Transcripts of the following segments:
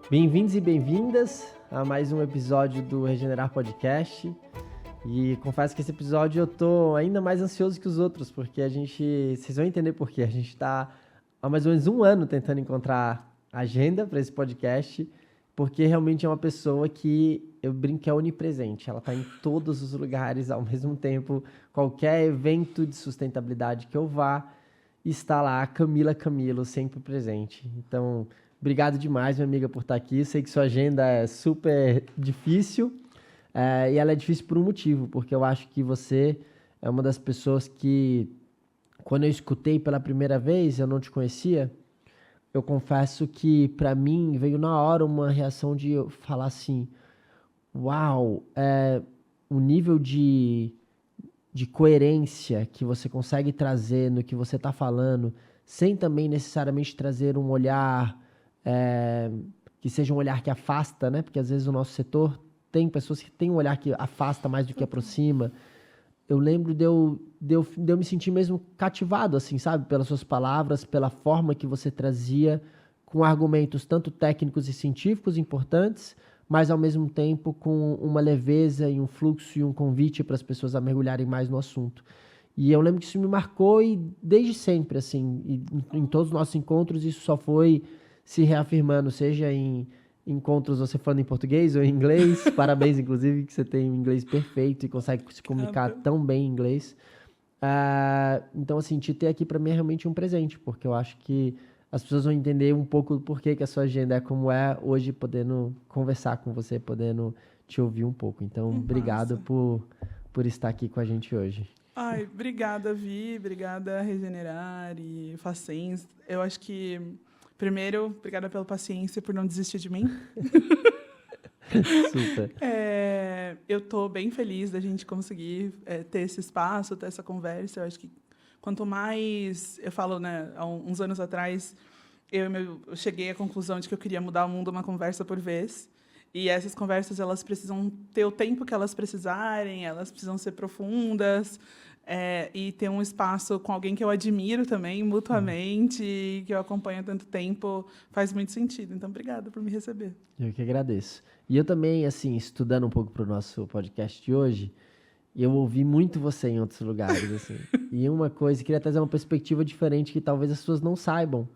Bem-vindos e bem-vindas a mais um episódio do Regenerar Podcast. E confesso que esse episódio eu tô ainda mais ansioso que os outros, porque vocês vão entender por quê. A gente tá há mais ou menos um ano tentando encontrar agenda para esse podcast, porque realmente é uma pessoa que eu brinco que é onipresente. Ela tá em todos os lugares ao mesmo tempo. Qualquer evento de sustentabilidade que eu vá, está lá a Camila Camilo, sempre presente. Então, obrigado demais, minha amiga, por estar aqui. Sei que sua agenda é super difícil, e ela é difícil por um motivo, porque eu acho que você é uma das pessoas que, quando eu escutei pela primeira vez, eu não te conhecia, eu confesso que, para mim, veio na hora uma reação de eu falar assim, uau, o nível de coerência que você consegue trazer no que você está falando, sem também necessariamente trazer um olhar que seja um olhar que afasta, né? Porque às vezes o nosso setor tem pessoas que têm um olhar que afasta mais do que aproxima. Eu lembro de eu me sentir mesmo cativado, assim, sabe? Pelas suas palavras, pela forma que você trazia, com argumentos tanto técnicos e científicos importantes, mas ao mesmo tempo com uma leveza e um fluxo e um convite para as pessoas a mergulharem mais no assunto. E eu lembro que isso me marcou e desde sempre, assim, em todos os nossos encontros, isso só foi se reafirmando, seja em encontros você falando em português ou em inglês. Parabéns, inclusive, que você tem um inglês perfeito e consegue se comunicar tão bem em inglês. Então, assim, te ter aqui para mim é realmente um presente, porque eu acho que as pessoas vão entender um pouco do porquê que a sua agenda é como é hoje, podendo conversar com você, podendo te ouvir um pouco. Então, obrigado por estar aqui com a gente hoje. Ai, obrigada, Vi, obrigada, Regenerar e Facens. Eu acho que, primeiro, obrigada pela paciência por não desistir de mim. Super. Eu estou bem feliz da gente conseguir ter esse espaço, ter essa conversa. Eu acho que quanto mais... Eu falo, né, há uns anos atrás, eu cheguei à conclusão de que eu queria mudar o mundo uma conversa por vez. E essas conversas, elas precisam ter o tempo que elas precisarem, elas precisam ser profundas, e ter um espaço com alguém que eu admiro também, mutuamente, que eu acompanho há tanto tempo, faz muito sentido. Então, obrigada por me receber. Eu que agradeço. E eu também, assim, estudando um pouco para o nosso podcast de hoje, eu ouvi muito você em outros lugares, assim. E uma coisa, queria trazer uma perspectiva diferente que talvez as pessoas não saibam.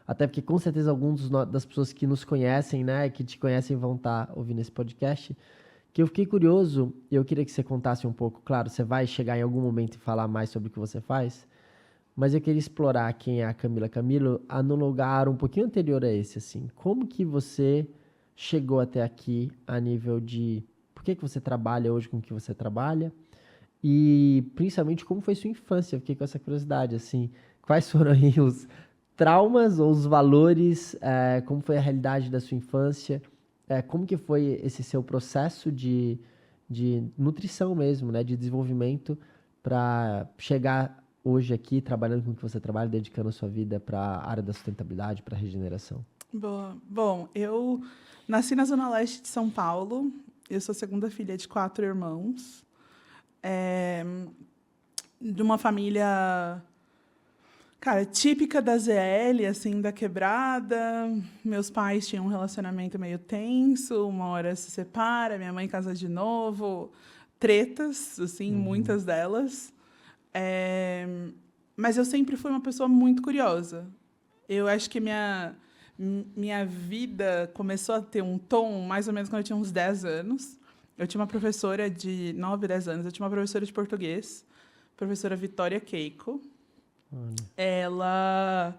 Até porque, com certeza, algumas das pessoas que nos conhecem, né, que te conhecem, vão estar ouvindo esse podcast. Que eu fiquei curioso e eu queria que você contasse um pouco. Claro, você vai chegar em algum momento e falar mais sobre o que você faz, mas eu queria explorar quem é a Camila Camilo num lugar um pouquinho anterior a esse, assim. Como que você chegou até aqui a nível de... Por que você trabalha hoje com o que você trabalha? E, principalmente, como foi sua infância? Eu fiquei com essa curiosidade, assim. Quais foram aí os traumas ou os valores? Como foi a realidade da sua infância? Como que foi esse seu processo de nutrição mesmo, né? De desenvolvimento para chegar hoje aqui trabalhando com o que você trabalha, dedicando a sua vida para a área da sustentabilidade, para a regeneração? Boa. Bom, eu nasci na Zona Leste de São Paulo. Eu sou a segunda filha de 4 irmãos. De uma família, cara, típica da ZL, assim, da quebrada. Meus pais tinham um relacionamento meio tenso, uma hora se separa, minha mãe casa de novo. Tretas, assim, muitas delas. Mas eu sempre fui uma pessoa muito curiosa. Eu acho que minha vida começou a ter um tom mais ou menos quando eu tinha uns 10 anos. Eu tinha uma professora de 9, 10 anos, eu tinha uma professora de português, professora Vitória Keiko. Ela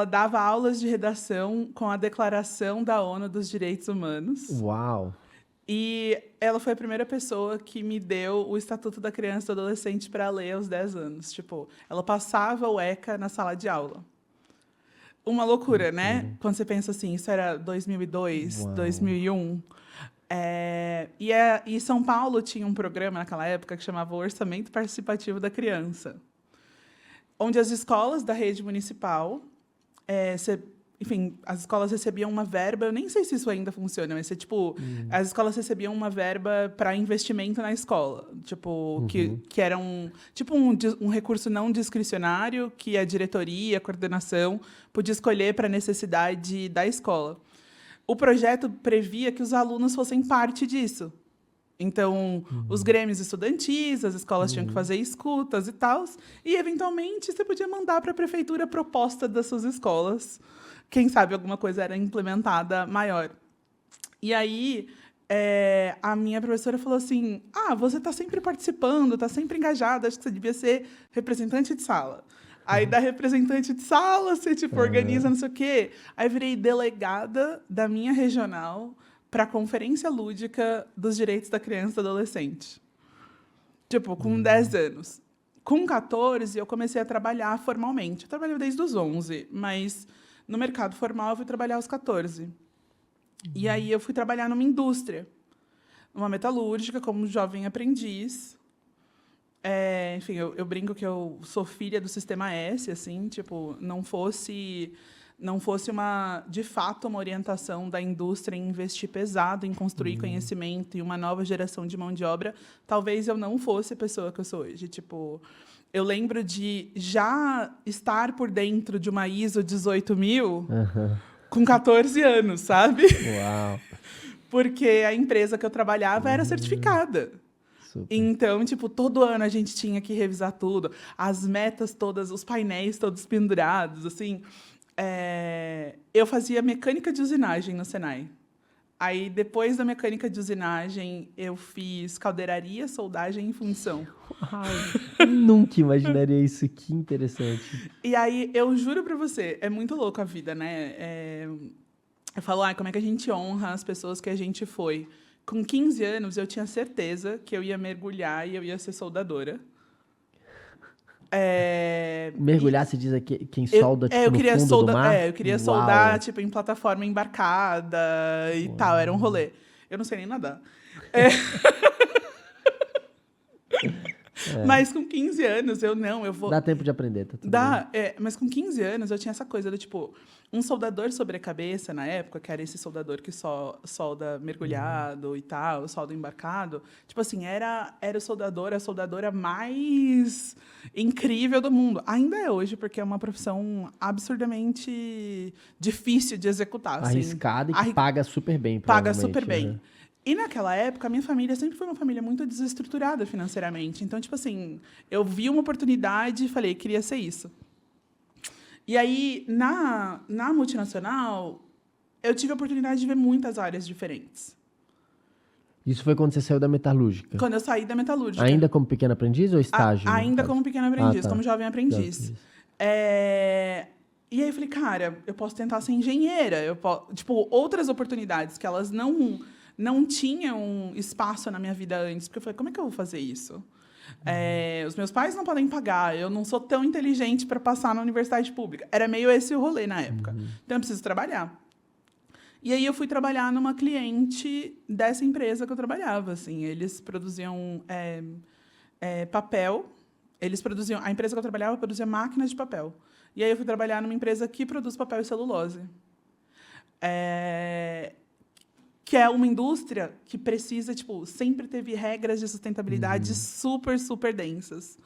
dava aulas de redação com a Declaração da ONU dos Direitos Humanos. Uau! E ela foi a primeira pessoa que me deu o Estatuto da Criança e do Adolescente para ler aos 10 anos. Tipo, ela passava o ECA na sala de aula. Uma loucura, né? Quando você pensa assim, isso era 2002, Uau. 2001. E São Paulo tinha um programa naquela época que chamava o Orçamento Participativo da Criança, onde as escolas da rede municipal, enfim, as escolas recebiam uma verba, eu nem sei se isso ainda funciona, mas as escolas recebiam uma verba para investimento na escola, que era um recurso não discricionário que a diretoria, a coordenação podia escolher para a necessidade da escola. o projeto previa que os alunos fossem parte disso. Então, os grêmios estudantis, as escolas tinham que fazer escutas e tal, e, eventualmente, você podia mandar para a prefeitura a proposta das suas escolas. Quem sabe alguma coisa era implementada maior. E aí, a minha professora falou assim, você está sempre participando, está sempre engajada, acho que você devia ser representante de sala. Aí, da representante de sala, você organiza não sei o quê. Aí, virei delegada da minha regional para a Conferência Lúdica dos Direitos da Criança e do Adolescente. Com 10 anos. Com 14, eu comecei a trabalhar formalmente. Eu trabalhei desde os 11, mas no mercado formal eu fui trabalhar aos 14. E aí eu fui trabalhar numa indústria, numa metalúrgica, como jovem aprendiz. Enfim, eu brinco que eu sou filha do Sistema S, assim, não fosse de fato uma orientação da indústria em investir pesado em construir conhecimento e uma nova geração de mão de obra, talvez eu não fosse a pessoa que eu sou hoje. Eu lembro de já estar por dentro de uma ISO 18000 com 14 anos, sabe? Uau! Porque a empresa que eu trabalhava era certificada. Super. Então, todo ano a gente tinha que revisar tudo, as metas todas, os painéis todos pendurados, assim. Eu fazia mecânica de usinagem no Senai. Aí, depois da mecânica de usinagem, eu fiz caldeiraria, soldagem e fundição. Eu nunca imaginaria isso, que interessante. E aí, eu juro pra você, é muito louco a vida, né? Eu falo, como é que a gente honra as pessoas que a gente foi? Com 15 anos, eu tinha certeza que eu ia mergulhar e eu ia ser soldadora. Mergulhar, se diz aqui, quem solda, no fundo do mar? Eu queria soldar, em plataforma embarcada e tal. Era um rolê. Eu não sei nem nadar. Mas com 15 anos, eu vou... Dá tempo de aprender, tá tudo bem. Mas com 15 anos, eu tinha essa coisa do um soldador sobre a cabeça, na época, que era esse soldador que solda mergulhado e tal, solda embarcado. Era a soldadora mais incrível do mundo. Ainda é hoje, porque é uma profissão absurdamente difícil de executar. Arriscada e que paga super bem, paga super bem. E, naquela época, a minha família sempre foi uma família muito desestruturada financeiramente. Então, eu vi uma oportunidade e falei, queria ser isso. E aí, na multinacional, eu tive a oportunidade de ver muitas áreas diferentes. Isso foi quando você saiu da metalúrgica? Quando eu saí da metalúrgica. Ainda como pequeno aprendiz ou estágio? Ainda como pequeno aprendiz, tá. como jovem aprendiz. E aí eu falei, cara, eu posso tentar ser engenheira. Outras oportunidades que elas não tinham espaço na minha vida antes. Porque eu falei, como é que eu vou fazer isso? Os meus pais não podem pagar, eu não sou tão inteligente para passar na universidade pública. Era meio esse o rolê na época. Então, eu preciso trabalhar. E aí, eu fui trabalhar numa cliente dessa empresa que eu trabalhava. Eles produziam papel. A empresa que eu trabalhava produzia máquinas de papel. E aí, eu fui trabalhar numa empresa que produz papel e celulose. Que é uma indústria que precisa, sempre teve regras de sustentabilidade super, super densas.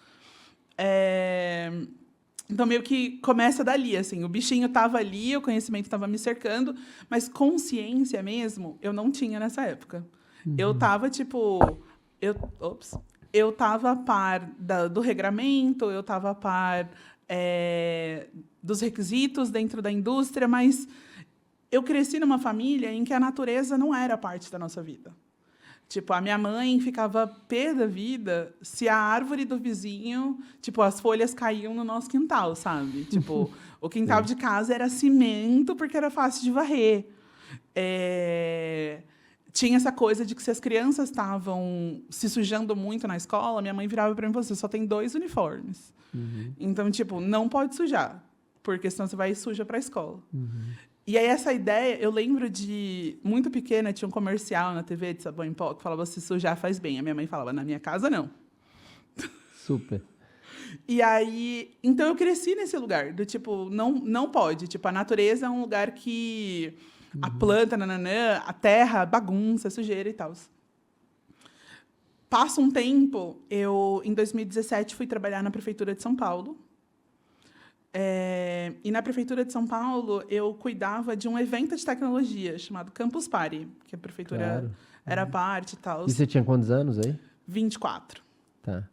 Então, meio que começa dali, o bichinho estava ali, o conhecimento estava me cercando, mas consciência mesmo eu não tinha nessa época. Eu estava, eu estava a par do regramento, eu estava a par dos requisitos dentro da indústria, mas eu cresci numa família em que a natureza não era parte da nossa vida. A minha mãe ficava pé da vida se a árvore do vizinho, as folhas caíam no nosso quintal, sabe? O quintal de casa era cimento porque era fácil de varrer. Tinha essa coisa de que se as crianças estavam se sujando muito na escola, minha mãe virava para mim e falou, você só tem 2 uniformes. Então, não pode sujar, porque senão você vai suja para a escola. E aí, essa ideia, eu lembro de, muito pequena, tinha um comercial na TV de sabão em pó que falava, se sujar faz bem. A minha mãe falava, na minha casa, não. Super. E aí, então eu cresci nesse lugar, do não pode. A natureza é um lugar que a planta, nananã, a terra, bagunça, sujeira e tal. Passa um tempo, eu, em 2017, fui trabalhar na Prefeitura de São Paulo. E na Prefeitura de São Paulo, eu cuidava de um evento de tecnologia chamado Campus Party, que a Prefeitura era parte e tal. E você tinha quantos anos aí? 24. Tá.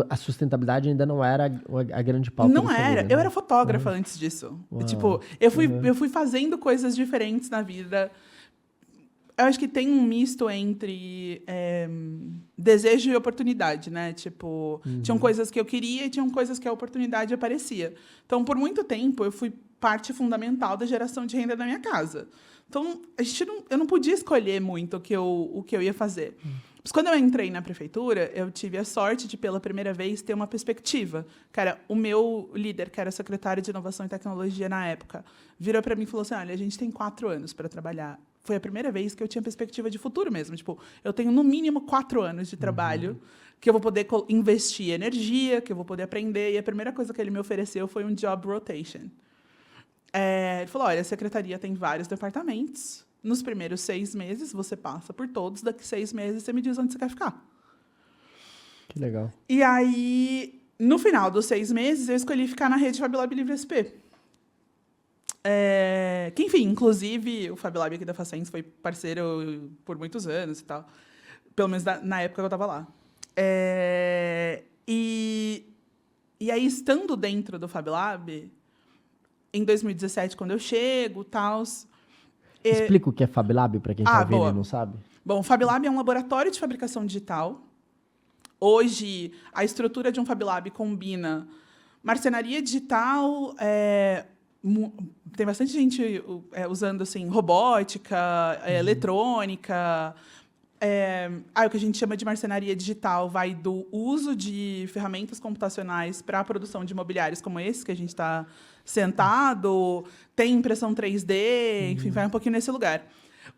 A sustentabilidade ainda não era a grande pauta Não da sua era. vida, né? Eu era fotógrafa antes disso. Uau. Tipo, eu fui fazendo coisas diferentes na vida. Eu acho que tem um misto entre desejo e oportunidade, né? Tipo, tinham coisas que eu queria e tinham coisas que a oportunidade aparecia. Então, por muito tempo, eu fui parte fundamental da geração de renda da minha casa. Então, eu não podia escolher muito o que eu ia fazer. Mas quando eu entrei na prefeitura, eu tive a sorte de, pela primeira vez, ter uma perspectiva. Cara, o meu líder, que era secretário de Inovação e Tecnologia na época, virou para mim e falou assim, olha, a gente tem 4 anos para trabalhar. Foi a primeira vez que eu tinha perspectiva de futuro mesmo. Tipo, eu tenho, no mínimo, 4 anos de trabalho que eu vou poder investir energia, que eu vou poder aprender. E a primeira coisa que ele me ofereceu foi um job rotation. Ele falou, olha, a secretaria tem vários departamentos. Nos primeiros 6 meses, você passa por todos. Daqui 6 meses, você me diz onde você quer ficar. Que legal. E aí, no final dos 6 meses, eu escolhi ficar na rede FabLab Livre SP. Que, enfim, inclusive, o FabLab aqui da Facens foi parceiro por muitos anos e tal. Pelo menos na época que eu estava lá. E aí, estando dentro do FabLab, em 2017, quando eu chego, tal... Explica o que é FabLab para quem está ouvindo boa. e não sabe. Bom, o FabLab é um laboratório de fabricação digital. Hoje, a estrutura de um FabLab combina marcenaria digital... tem bastante gente usando assim, robótica, eletrônica. O que a gente chama de marcenaria digital vai do uso de ferramentas computacionais para a produção de imobiliários como esse, que a gente está sentado, tem impressão 3D, enfim, vai um pouquinho nesse lugar.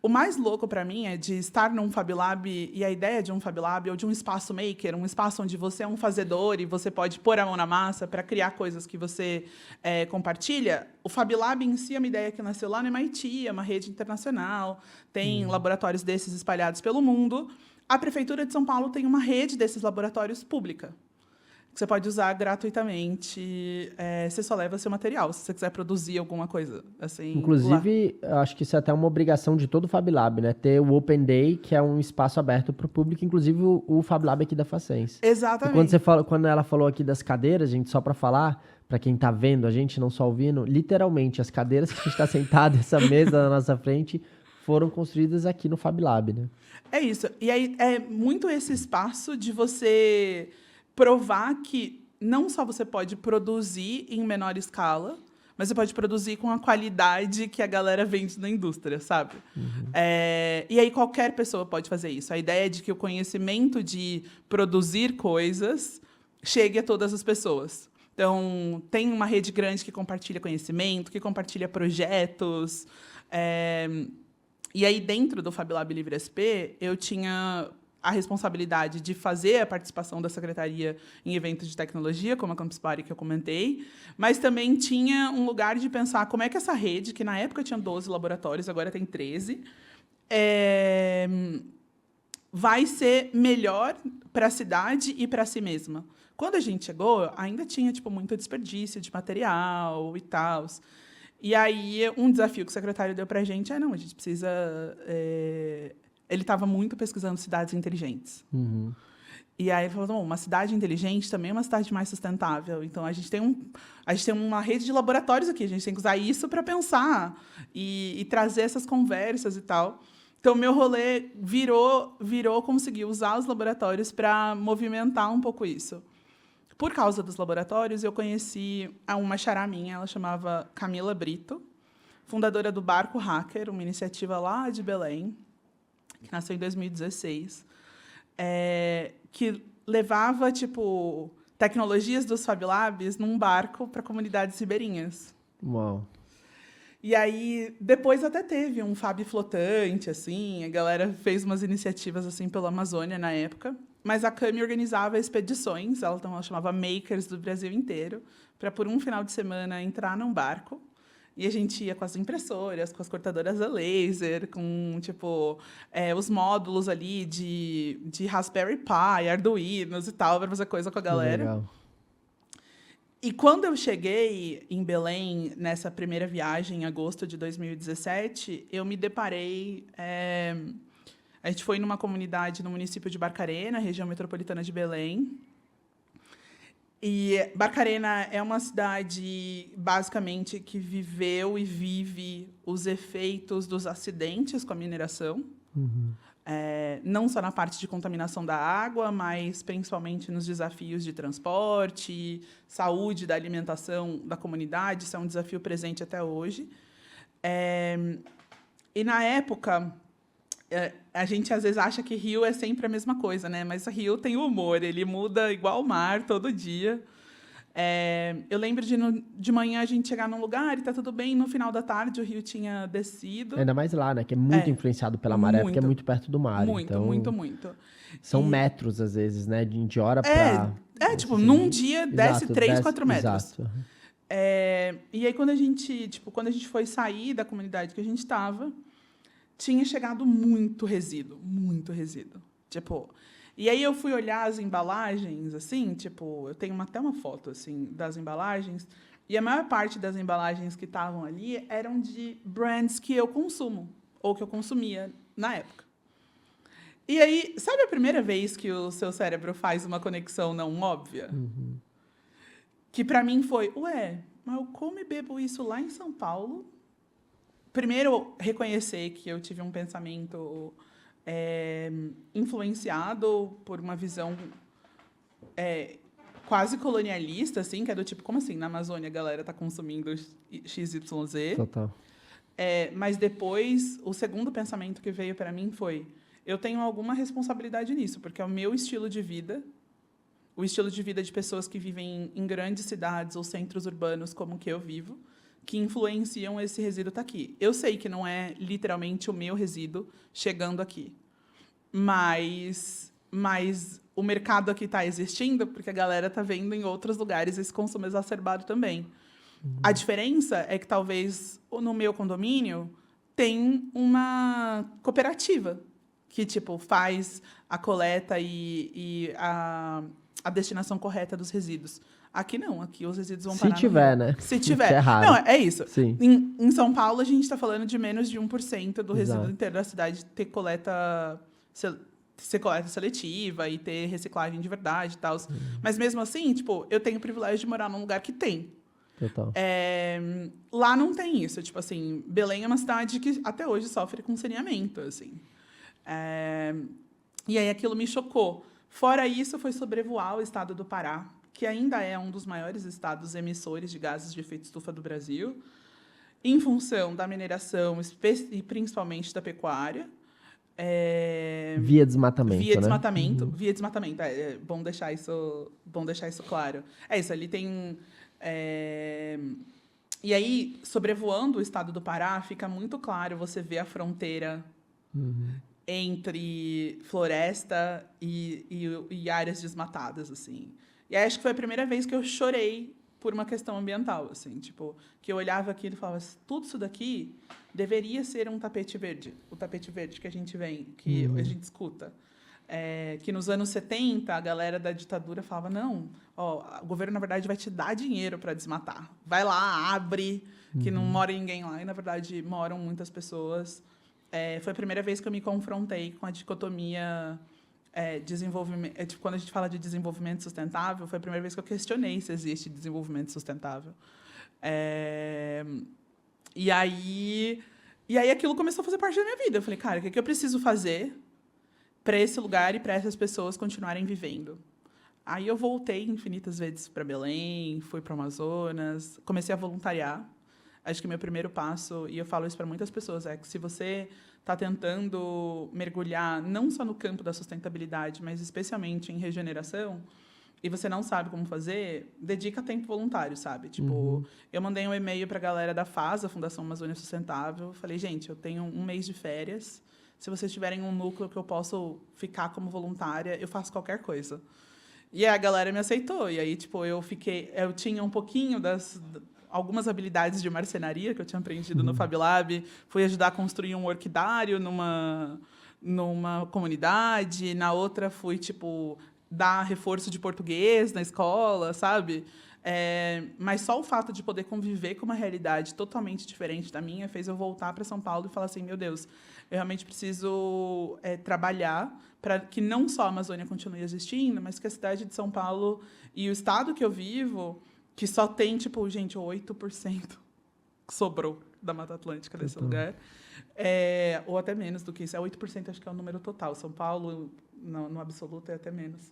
O mais louco para mim é de estar num FabLab, e a ideia de um FabLab ou de um espaço maker, um espaço onde você é um fazedor e você pode pôr a mão na massa para criar coisas que você compartilha. O FabLab em si é uma ideia que nasceu lá no MIT, é uma rede internacional, tem laboratórios desses espalhados pelo mundo. A Prefeitura de São Paulo tem uma rede desses laboratórios pública, que você pode usar gratuitamente, você só leva seu material, se você quiser produzir alguma coisa. Assim, inclusive, eu acho que isso é até uma obrigação de todo o FabLab, né? Ter o Open Day, que é um espaço aberto para o público, inclusive o FabLab aqui da Facens. Exatamente. E quando ela falou aqui das cadeiras, gente, só para falar, para quem está vendo a gente, não só ouvindo, literalmente, as cadeiras que a gente está sentado, essa mesa na nossa frente, foram construídas aqui no FabLab, né? É isso. E aí é muito esse espaço de você provar que não só você pode produzir em menor escala, mas você pode produzir com a qualidade que a galera vende na indústria, sabe? E aí qualquer pessoa pode fazer isso. A ideia é de que o conhecimento de produzir coisas chegue a todas as pessoas. Então, tem uma rede grande que compartilha conhecimento, que compartilha projetos. E aí, dentro do FabLab Livre SP, eu tinha a responsabilidade de fazer a participação da secretaria em eventos de tecnologia, como a Campus Party que eu comentei, mas também tinha um lugar de pensar como é que essa rede, que na época tinha 12 laboratórios, agora tem 13, vai ser melhor para a cidade e para si mesma. Quando a gente chegou, ainda tinha muito desperdício de material e tal. E aí, um desafio que o secretário deu para a gente a gente precisa... Ele estava muito pesquisando cidades inteligentes. E aí ele falou, uma cidade inteligente também é uma cidade mais sustentável. Então, a gente tem uma rede de laboratórios aqui. A gente tem que usar isso para pensar e trazer essas conversas e tal. Então, meu rolê virou conseguir usar os laboratórios para movimentar um pouco isso. Por causa dos laboratórios, eu conheci uma xará minha, ela chamava Camila Brito, fundadora do Barco Hacker, uma iniciativa lá de Belém, que nasceu em 2016, que levava tecnologias dos FabLabs num barco para comunidades ribeirinhas. Uau! E aí, depois até teve um Fab flotante, assim, a galera fez umas iniciativas assim pela Amazônia na época, mas a Cami organizava expedições, ela chamava Makers do Brasil inteiro, para por um final de semana entrar num barco. E a gente ia com as impressoras, com as cortadoras a laser, com os módulos ali de Raspberry Pi, Arduinos e tal, para fazer coisa com a galera. Legal. E quando eu cheguei em Belém, nessa primeira viagem, em agosto de 2017, eu me deparei... a gente foi numa comunidade no município de Barcarena, região metropolitana de Belém. E Barcarena é uma cidade, basicamente, que viveu e vive os efeitos dos acidentes com a mineração. Não só na parte de contaminação da água, mas principalmente nos desafios de transporte, saúde da alimentação da comunidade. Isso é um desafio presente até hoje. E, na época, a gente às vezes acha que rio é sempre a mesma coisa, né? Mas o rio tem humor, ele muda igual o mar todo dia. Eu lembro de manhã a gente chegar num lugar e tá tudo bem, no final da tarde o rio tinha descido. Ainda mais lá, né? Que é muito influenciado pela maré, porque é muito perto do mar. Muito, então, muito. São metros, às vezes, né? De hora pra... tipo, num dia desce 3, 4 metros. Exato. E aí, quando a gente foi sair da comunidade que a gente estava, tinha chegado muito resíduo. Tipo... E aí eu fui olhar as embalagens, assim, tipo, eu tenho até uma foto, assim, das embalagens, e a maior parte das embalagens que estavam ali eram de brands que eu consumo, ou que eu consumia na época. E aí, sabe a primeira vez que o seu cérebro faz uma conexão não óbvia? Que para mim foi, mas eu como e bebo isso lá em São Paulo? Primeiro, reconhecer que eu tive um pensamento... influenciado por uma visão quase colonialista, assim, que é do tipo, como assim, na Amazônia a galera está consumindo XYZ? Total. Mas depois, o segundo pensamento que veio para mim foi, eu tenho alguma responsabilidade nisso, porque é o meu estilo de vida, o estilo de vida de pessoas que vivem em grandes cidades ou centros urbanos como o que eu vivo, que influenciam esse resíduo estar aqui. Eu sei que não é literalmente o meu resíduo chegando aqui, mas o mercado aqui está existindo porque a galera está vendo em outros lugares esse consumo exacerbado também. A diferença é que talvez no meu condomínio tem uma cooperativa que tipo faz a coleta e a destinação correta dos resíduos. Aqui não, aqui os resíduos vão parar Se tiver, no rio. né? Se tiver. Que é raro. Não, é isso. Sim. Em São Paulo, a gente está falando de menos de 1% do resíduo inteiro da cidade ter ser coleta seletiva e ter reciclagem de verdade e tal. Mas, mesmo assim, tipo, eu tenho o privilégio de morar num lugar que tem. Total. Lá não tem isso. Tipo assim, Belém é uma cidade que até hoje sofre com saneamento. Assim. E aí aquilo me chocou. Fora isso, foi sobrevoar o estado do Pará, que ainda é um dos maiores estados emissores de gases de efeito estufa do Brasil, em função da mineração e principalmente da pecuária. Via desmatamento, Via desmatamento. Via desmatamento. É bom deixar isso claro. É isso, ali tem... E aí, sobrevoando o estado do Pará, fica muito claro, você vê a fronteira entre floresta e áreas desmatadas, assim. E aí, acho que foi a primeira vez que eu chorei por uma questão ambiental, assim, tipo, que eu olhava aquilo e falava, tudo isso daqui deveria ser um tapete verde, o tapete verde que a gente que a gente escuta. Que nos anos 70, a galera da ditadura falava, não, o governo, na verdade, vai te dar dinheiro para desmatar. Vai lá, abre, que não mora ninguém lá, e, na verdade, moram muitas pessoas. Foi a primeira vez que eu me confrontei com a dicotomia desenvolvimento. Tipo, quando a gente fala de desenvolvimento sustentável, foi a primeira vez que eu questionei se existe desenvolvimento sustentável. E aí aquilo começou a fazer parte da minha vida. Eu falei, cara, o que eu preciso fazer para esse lugar e para essas pessoas continuarem vivendo? Aí eu voltei infinitas vezes para Belém, fui para o Amazonas, comecei a voluntariar. Acho que meu primeiro passo, e eu falo isso para muitas pessoas, é que se você está tentando mergulhar não só no campo da sustentabilidade, mas especialmente em regeneração, e você não sabe como fazer, dedica tempo voluntário, sabe? Tipo, eu mandei um e-mail para a galera da FAS, a Fundação Amazônia Sustentável, falei, gente, eu tenho um mês de férias, se vocês tiverem um núcleo que eu posso ficar como voluntária, eu faço qualquer coisa. E a galera me aceitou, e aí, tipo, eu tinha um pouquinho algumas habilidades de marcenaria que eu tinha aprendido no Fab Lab, fui ajudar a construir um orquidário numa comunidade, na outra fui, tipo, dar reforço de português na escola, sabe? Mas só o fato de poder conviver com uma realidade totalmente diferente da minha fez eu voltar para São Paulo e falar assim, meu Deus, eu realmente preciso trabalhar para que não só a Amazônia continue existindo, mas que a cidade de São Paulo e o estado que eu vivo, que só tem, tipo, gente, 8% sobrou da Mata Atlântica desse lugar, ou até menos do que isso. 8% acho que é o número total. São Paulo, no absoluto, é até menos.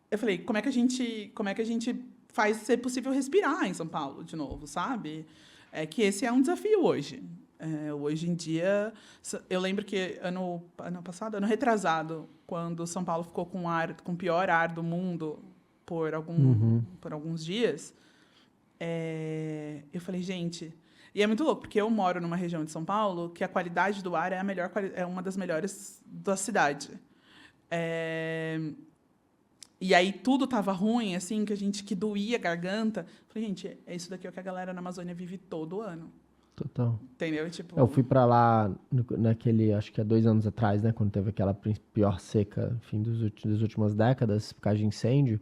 Eu falei, como é que a gente faz ser possível respirar em São Paulo de novo, sabe? Que esse é um desafio hoje. Hoje em dia, eu lembro que ano retrasado, quando São Paulo ficou com o pior ar do mundo por alguns dias, eu falei, gente... E é muito louco, porque eu moro numa região de São Paulo que a qualidade do ar é uma das melhores da cidade. E aí tudo estava ruim, assim, que doía a garganta. Falei, gente, é isso daqui que a galera na Amazônia vive todo ano. Total. Entendeu? Tipo... Eu fui pra lá acho que há 2 anos atrás, né? Quando teve aquela pior seca, enfim, das últimas décadas, por causa de incêndio.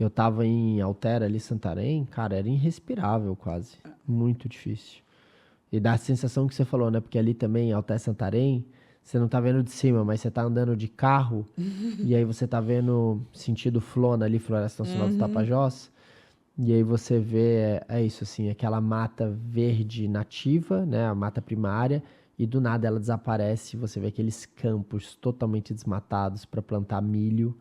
Eu tava em Altera, ali, Santarém. Cara, era irrespirável quase. Muito difícil. E dá a sensação que você falou, né? Porque ali também, Altera, Santarém, você não tá vendo de cima, mas você tá andando de carro. E aí você tá vendo sentido Flona ali, Floresta Nacional do Tapajós. E aí você vê, isso assim, aquela mata verde nativa, né, a mata primária, e do nada ela desaparece, você vê aqueles campos totalmente desmatados para plantar milho,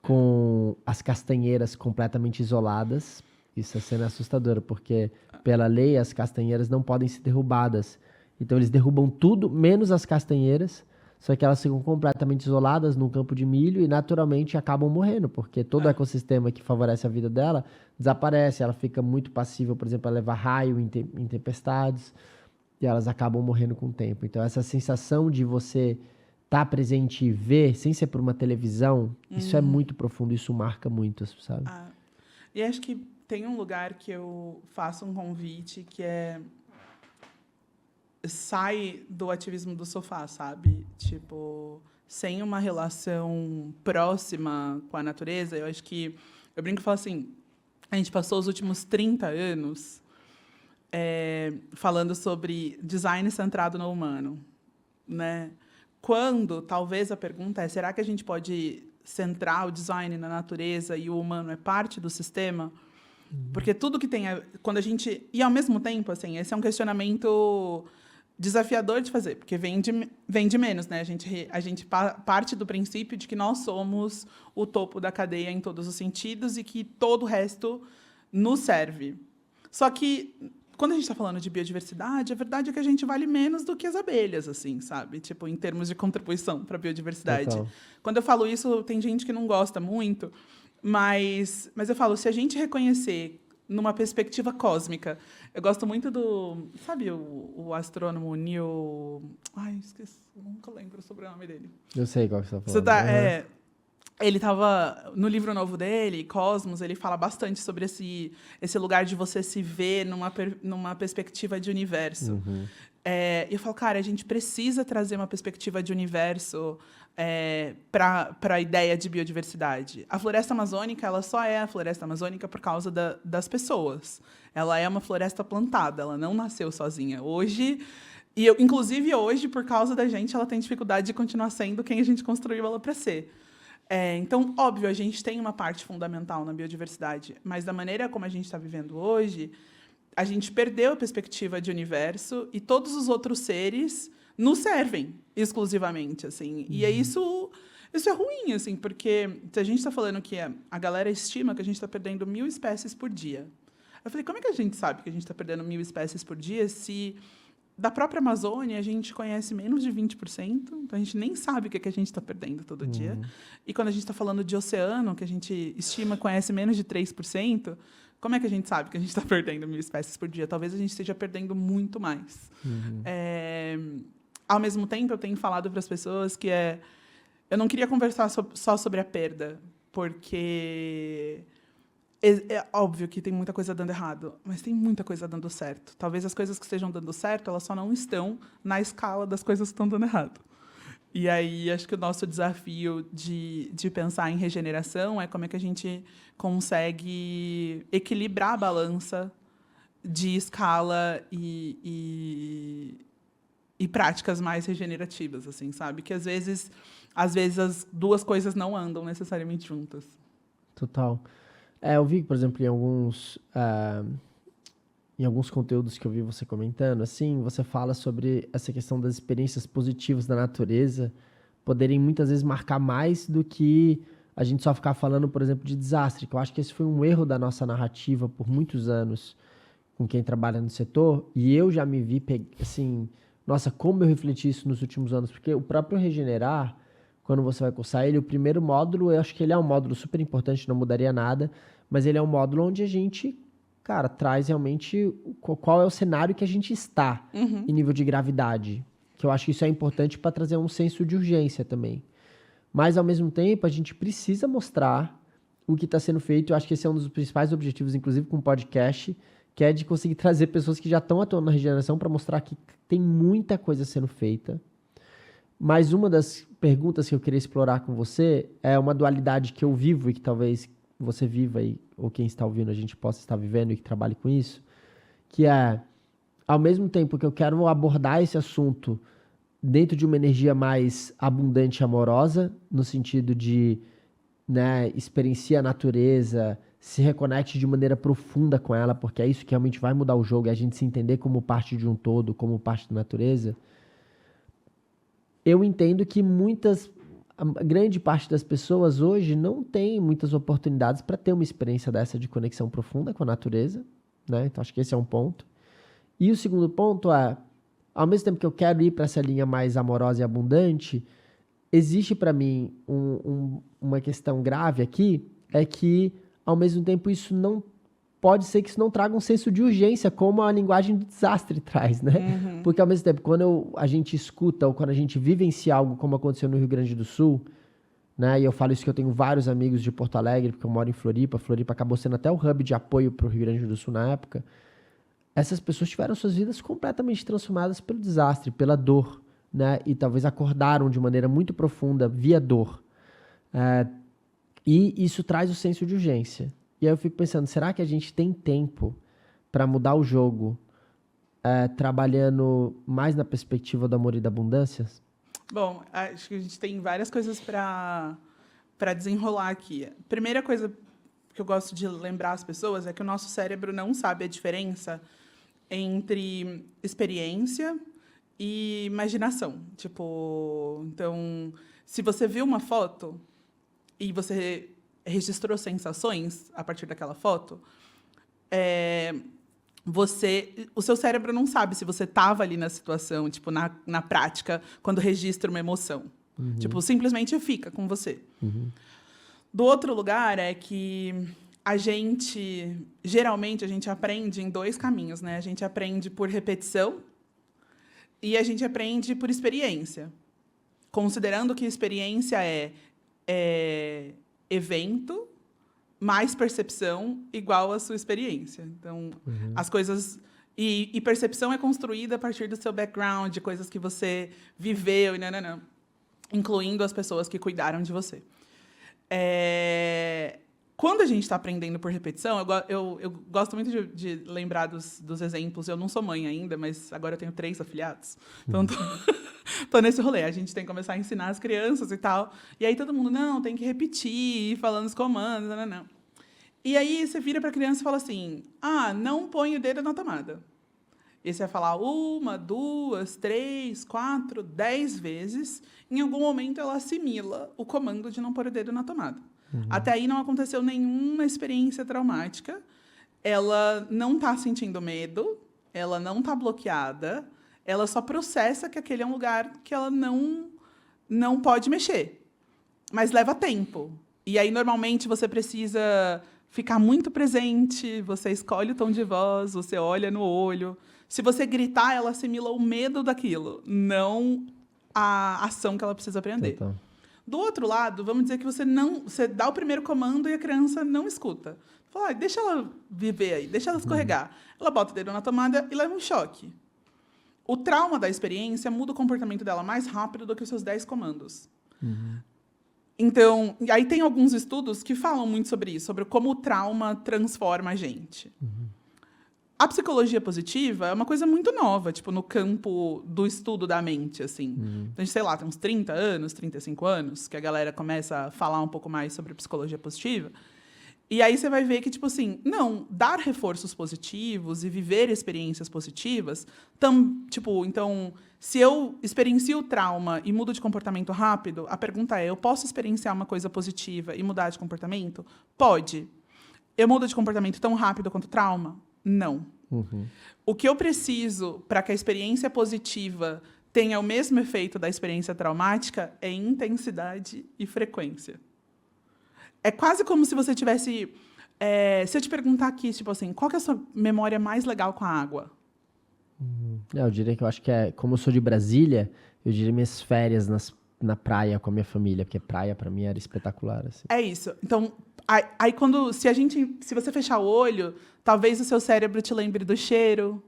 com as castanheiras completamente isoladas. Isso é cena assustadora, porque pela lei as castanheiras não podem ser derrubadas. Então eles derrubam tudo, menos as castanheiras, só que elas ficam completamente isoladas num campo de milho e naturalmente acabam morrendo, porque todo o ecossistema que favorece a vida dela desaparece, ela fica muito passível, por exemplo, a levar raio em tempestades, e elas acabam morrendo com o tempo. Então essa sensação de você estar presente e ver, sem ser por uma televisão, isso é muito profundo, isso marca muito, sabe? E acho que tem um lugar que eu faço um convite que sai do ativismo do sofá, sabe? Tipo, sem uma relação próxima com a natureza, eu acho que... Eu brinco e falo assim, a gente passou os últimos 30 anos falando sobre design centrado no humano, né? Quando, talvez, a pergunta é, será que a gente pode centrar o design na natureza e o humano é parte do sistema? Porque tudo que tem... Quando a gente... E, ao mesmo tempo, assim, esse é um questionamento... desafiador de fazer, porque vem de menos, né? A gente parte do princípio de que nós somos o topo da cadeia em todos os sentidos e que todo o resto nos serve. Só que, quando a gente está falando de biodiversidade, a verdade é que a gente vale menos do que as abelhas, assim, sabe? Tipo, em termos de contribuição para a biodiversidade. Total. Quando eu falo isso, tem gente que não gosta muito, mas eu falo, se a gente reconhecer numa perspectiva cósmica. Eu gosto muito do... Sabe o astrônomo Neil... Ai, esqueci. Nunca lembro o sobrenome dele. Eu sei qual que você está falando. Ele estava... No livro novo dele, Cosmos, ele fala bastante sobre esse lugar de você se ver numa perspectiva de universo. E eu falo, cara, a gente precisa trazer uma perspectiva de universo para a ideia de biodiversidade. A floresta amazônica, ela só é a floresta amazônica por causa das pessoas. Ela é uma floresta plantada, ela não nasceu sozinha. Hoje, inclusive hoje, por causa da gente, ela tem dificuldade de continuar sendo quem a gente construiu ela para ser. Então, óbvio, a gente tem uma parte fundamental na biodiversidade, mas da maneira como a gente está vivendo hoje, a gente perdeu a perspectiva de universo e todos os outros seres nos servem exclusivamente, assim. E isso é ruim, assim, porque se a gente está falando que a galera estima que a gente está perdendo 1.000 espécies por dia. Eu falei, como é que a gente sabe que a gente está perdendo 1.000 espécies por dia se da própria Amazônia a gente conhece menos de 20%, então a gente nem sabe o que a gente está perdendo todo dia. E quando a gente está falando de oceano, que a gente estima conhece menos de 3%, como é que a gente sabe que a gente está perdendo 1.000 espécies por dia? Talvez a gente esteja perdendo muito mais. Ao mesmo tempo, eu tenho falado para as pessoas que eu não queria conversar só sobre a perda, porque é óbvio que tem muita coisa dando errado, mas tem muita coisa dando certo. Talvez as coisas que estejam dando certo, elas só não estão na escala das coisas que estão dando errado. E aí, acho que o nosso desafio de pensar em regeneração é como é que a gente consegue equilibrar a balança de escala e práticas mais regenerativas, assim, sabe? Que às vezes as duas coisas não andam necessariamente juntas. Total. Eu vi, por exemplo, em alguns conteúdos que eu vi você comentando, assim, você fala sobre essa questão das experiências positivas da natureza poderem muitas vezes marcar mais do que a gente só ficar falando, por exemplo, de desastre, que eu acho que esse foi um erro da nossa narrativa por muitos anos com quem trabalha no setor, e eu já me vi, assim, nossa, como eu refleti isso nos últimos anos, porque o próprio Regenerar, quando você vai cursar ele, o primeiro módulo, eu acho que ele é um módulo super importante, não mudaria nada, mas ele é um módulo onde a gente, cara, traz realmente qual é o cenário que a gente está em nível de gravidade. Que eu acho que isso é importante para trazer um senso de urgência também. Mas, ao mesmo tempo, a gente precisa mostrar o que está sendo feito. Eu acho que esse é um dos principais objetivos, inclusive com o podcast, que é de conseguir trazer pessoas que já estão atuando na regeneração para mostrar que tem muita coisa sendo feita. Mas uma das perguntas que eu queria explorar com você é uma dualidade que eu vivo e que talvez você viva aí, ou quem está ouvindo a gente possa estar vivendo e que trabalhe com isso, que é, ao mesmo tempo que eu quero abordar esse assunto dentro de uma energia mais abundante e amorosa, no sentido de, né, experienciar a natureza, se reconecte de maneira profunda com ela, porque é isso que realmente vai mudar o jogo, é a gente se entender como parte de um todo, como parte da natureza. Eu entendo que a grande parte das pessoas hoje não tem muitas oportunidades para ter uma experiência dessa de conexão profunda com a natureza, né? Então acho que esse é um ponto. E o segundo ponto é, ao mesmo tempo que eu quero ir para essa linha mais amorosa e abundante, existe para mim uma questão grave aqui, é que, ao mesmo tempo, isso não pode ser que isso não traga um senso de urgência, como a linguagem do desastre traz, né? Porque, ao mesmo tempo, quando a gente escuta ou quando a gente vivencia algo como aconteceu no Rio Grande do Sul, né? E eu falo isso que eu tenho vários amigos de Porto Alegre, porque eu moro em Floripa. Floripa acabou sendo até o hub de apoio para o Rio Grande do Sul na época. Essas pessoas tiveram suas vidas completamente transformadas pelo desastre, pela dor, né? E talvez acordaram de maneira muito profunda via dor. E isso traz o senso de urgência. E aí eu fico pensando, será que a gente tem tempo para mudar o jogo trabalhando mais na perspectiva do amor e da abundância? Bom, acho que a gente tem várias coisas para desenrolar aqui. A primeira coisa que eu gosto de lembrar as pessoas é que o nosso cérebro não sabe a diferença entre experiência e imaginação. Tipo, então, se você viu uma foto e você registrou sensações a partir daquela foto, o seu cérebro não sabe se você estava ali na situação, tipo, na prática, quando registra uma emoção. Tipo, simplesmente fica com você. Do outro lugar é que geralmente, a gente aprende em dois caminhos, né? A gente aprende por repetição e a gente aprende por experiência. Considerando que experiência é evento mais percepção igual à sua experiência. Então, as coisas... E percepção é construída a partir do seu background, de coisas que você viveu, incluindo as pessoas que cuidaram de você. Quando a gente está aprendendo por repetição, eu gosto muito de lembrar dos exemplos. Eu não sou mãe ainda, mas agora eu tenho 3 afilhados. Então, tô nesse rolê. A gente tem que começar a ensinar as crianças e tal. E aí todo mundo, não, tem que repetir, falando os comandos, não. E aí você vira para a criança e fala assim, não põe o dedo na tomada. E você vai falar 1, 2, 3, 4, 10 vezes. Em algum momento, ela assimila o comando de não pôr o dedo na tomada. Até aí não aconteceu nenhuma experiência traumática. Ela não está sentindo medo, ela não está bloqueada, ela só processa que aquele é um lugar que ela não pode mexer. Mas leva tempo. E aí, normalmente, você precisa ficar muito presente, você escolhe o tom de voz, você olha no olho. Se você gritar, ela assimila o medo daquilo, não a ação que ela precisa aprender. Então. Do outro lado, vamos dizer que você dá o primeiro comando e a criança não escuta. Fala, deixa ela viver aí, deixa ela escorregar. Ela bota o dedo na tomada e leva um choque. o trauma da experiência muda o comportamento dela mais rápido do que os seus 10 comandos. Então, e aí tem alguns estudos que falam muito sobre isso, sobre como o trauma transforma a gente. A psicologia positiva é uma coisa muito nova, tipo, no campo do estudo da mente, assim. Então, sei lá, tem uns 30 anos, 35 anos, que a galera começa a falar um pouco mais sobre psicologia positiva. E aí você vai ver que, tipo assim, não, dar reforços positivos e viver experiências positivas, então, se eu experiencio o trauma e mudo de comportamento rápido, a pergunta é, eu posso experienciar uma coisa positiva e mudar de comportamento? Pode. Eu mudo de comportamento tão rápido quanto o trauma? Não. O que eu preciso para que a experiência positiva tenha o mesmo efeito da experiência traumática é intensidade e frequência. É quase como se você tivesse... se eu te perguntar aqui, tipo assim, qual que é a sua memória mais legal com a água? Eu diria que eu acho que como eu sou de Brasília, eu diria minhas férias na praia com a minha família, porque praia pra mim era espetacular, assim. É isso. Então, aí se você fechar o olho, talvez o seu cérebro te lembre do cheiro,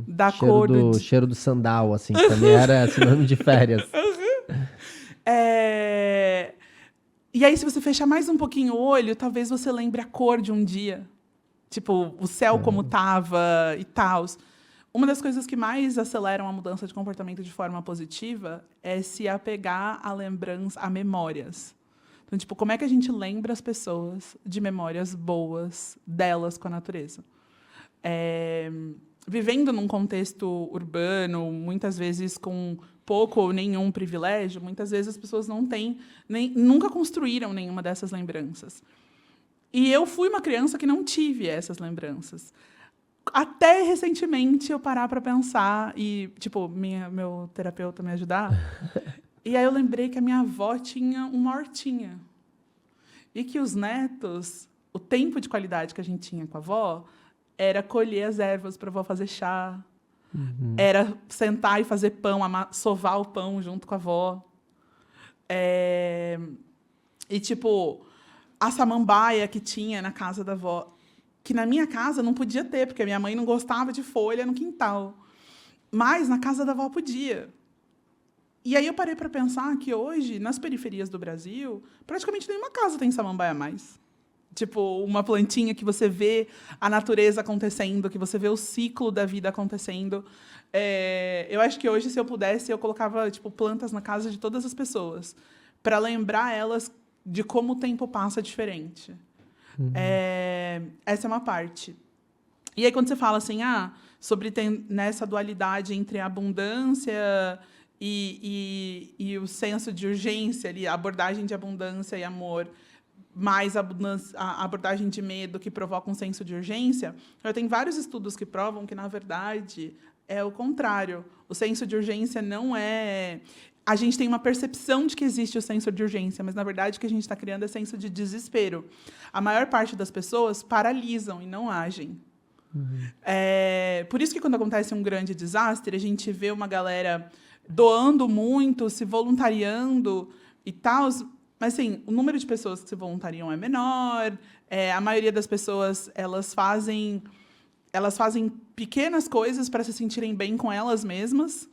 da cor cheiro do sandal, assim, que também era sinônimo de férias. E aí, se você fechar mais um pouquinho o olho, talvez você lembre a cor de um dia. Tipo, o céu como tava e tal. Uma das coisas que mais aceleram a mudança de comportamento de forma positiva é se apegar a memórias. Então, tipo, como é que a gente lembra as pessoas de memórias boas delas com a natureza? Vivendo num contexto urbano, muitas vezes com pouco ou nenhum privilégio, muitas vezes as pessoas nunca construíram nenhuma dessas lembranças. E eu fui uma criança que não tive essas lembranças. Até recentemente eu parar para pensar e, tipo, meu terapeuta me ajudar. E aí eu lembrei que a minha avó tinha uma hortinha. E que os netos, o tempo de qualidade que a gente tinha com a avó, era colher as ervas para a avó fazer chá. Era sentar e fazer pão, sovar o pão junto com a avó. E, tipo, a samambaia que tinha na casa da avó, que na minha casa não podia ter, porque a minha mãe não gostava de folha no quintal. Mas na casa da avó podia. E aí eu parei para pensar que hoje, nas periferias do Brasil, praticamente nenhuma casa tem samambaia mais. Tipo, uma plantinha que você vê a natureza acontecendo, que você vê o ciclo da vida acontecendo. Eu acho que hoje, se eu pudesse, eu colocava tipo, plantas na casa de todas as pessoas, para lembrar elas de como o tempo passa diferente. Essa é uma parte. E aí, quando você fala assim, sobre nessa dualidade entre a abundância e o senso de urgência, ali, a abordagem de abundância e amor, mais a abordagem de medo que provoca um senso de urgência, eu tenho vários estudos que provam que, na verdade, é o contrário. O senso de urgência não é... A gente tem uma percepção de que existe o senso de urgência, mas, na verdade, o que a gente está criando é senso de desespero. A maior parte das pessoas paralisam e não agem. Por isso que, quando acontece um grande desastre, a gente vê uma galera doando muito, se voluntariando e tal. Mas, assim, o número de pessoas que se voluntariam é menor. A maioria das pessoas elas fazem pequenas coisas para se sentirem bem com elas mesmas,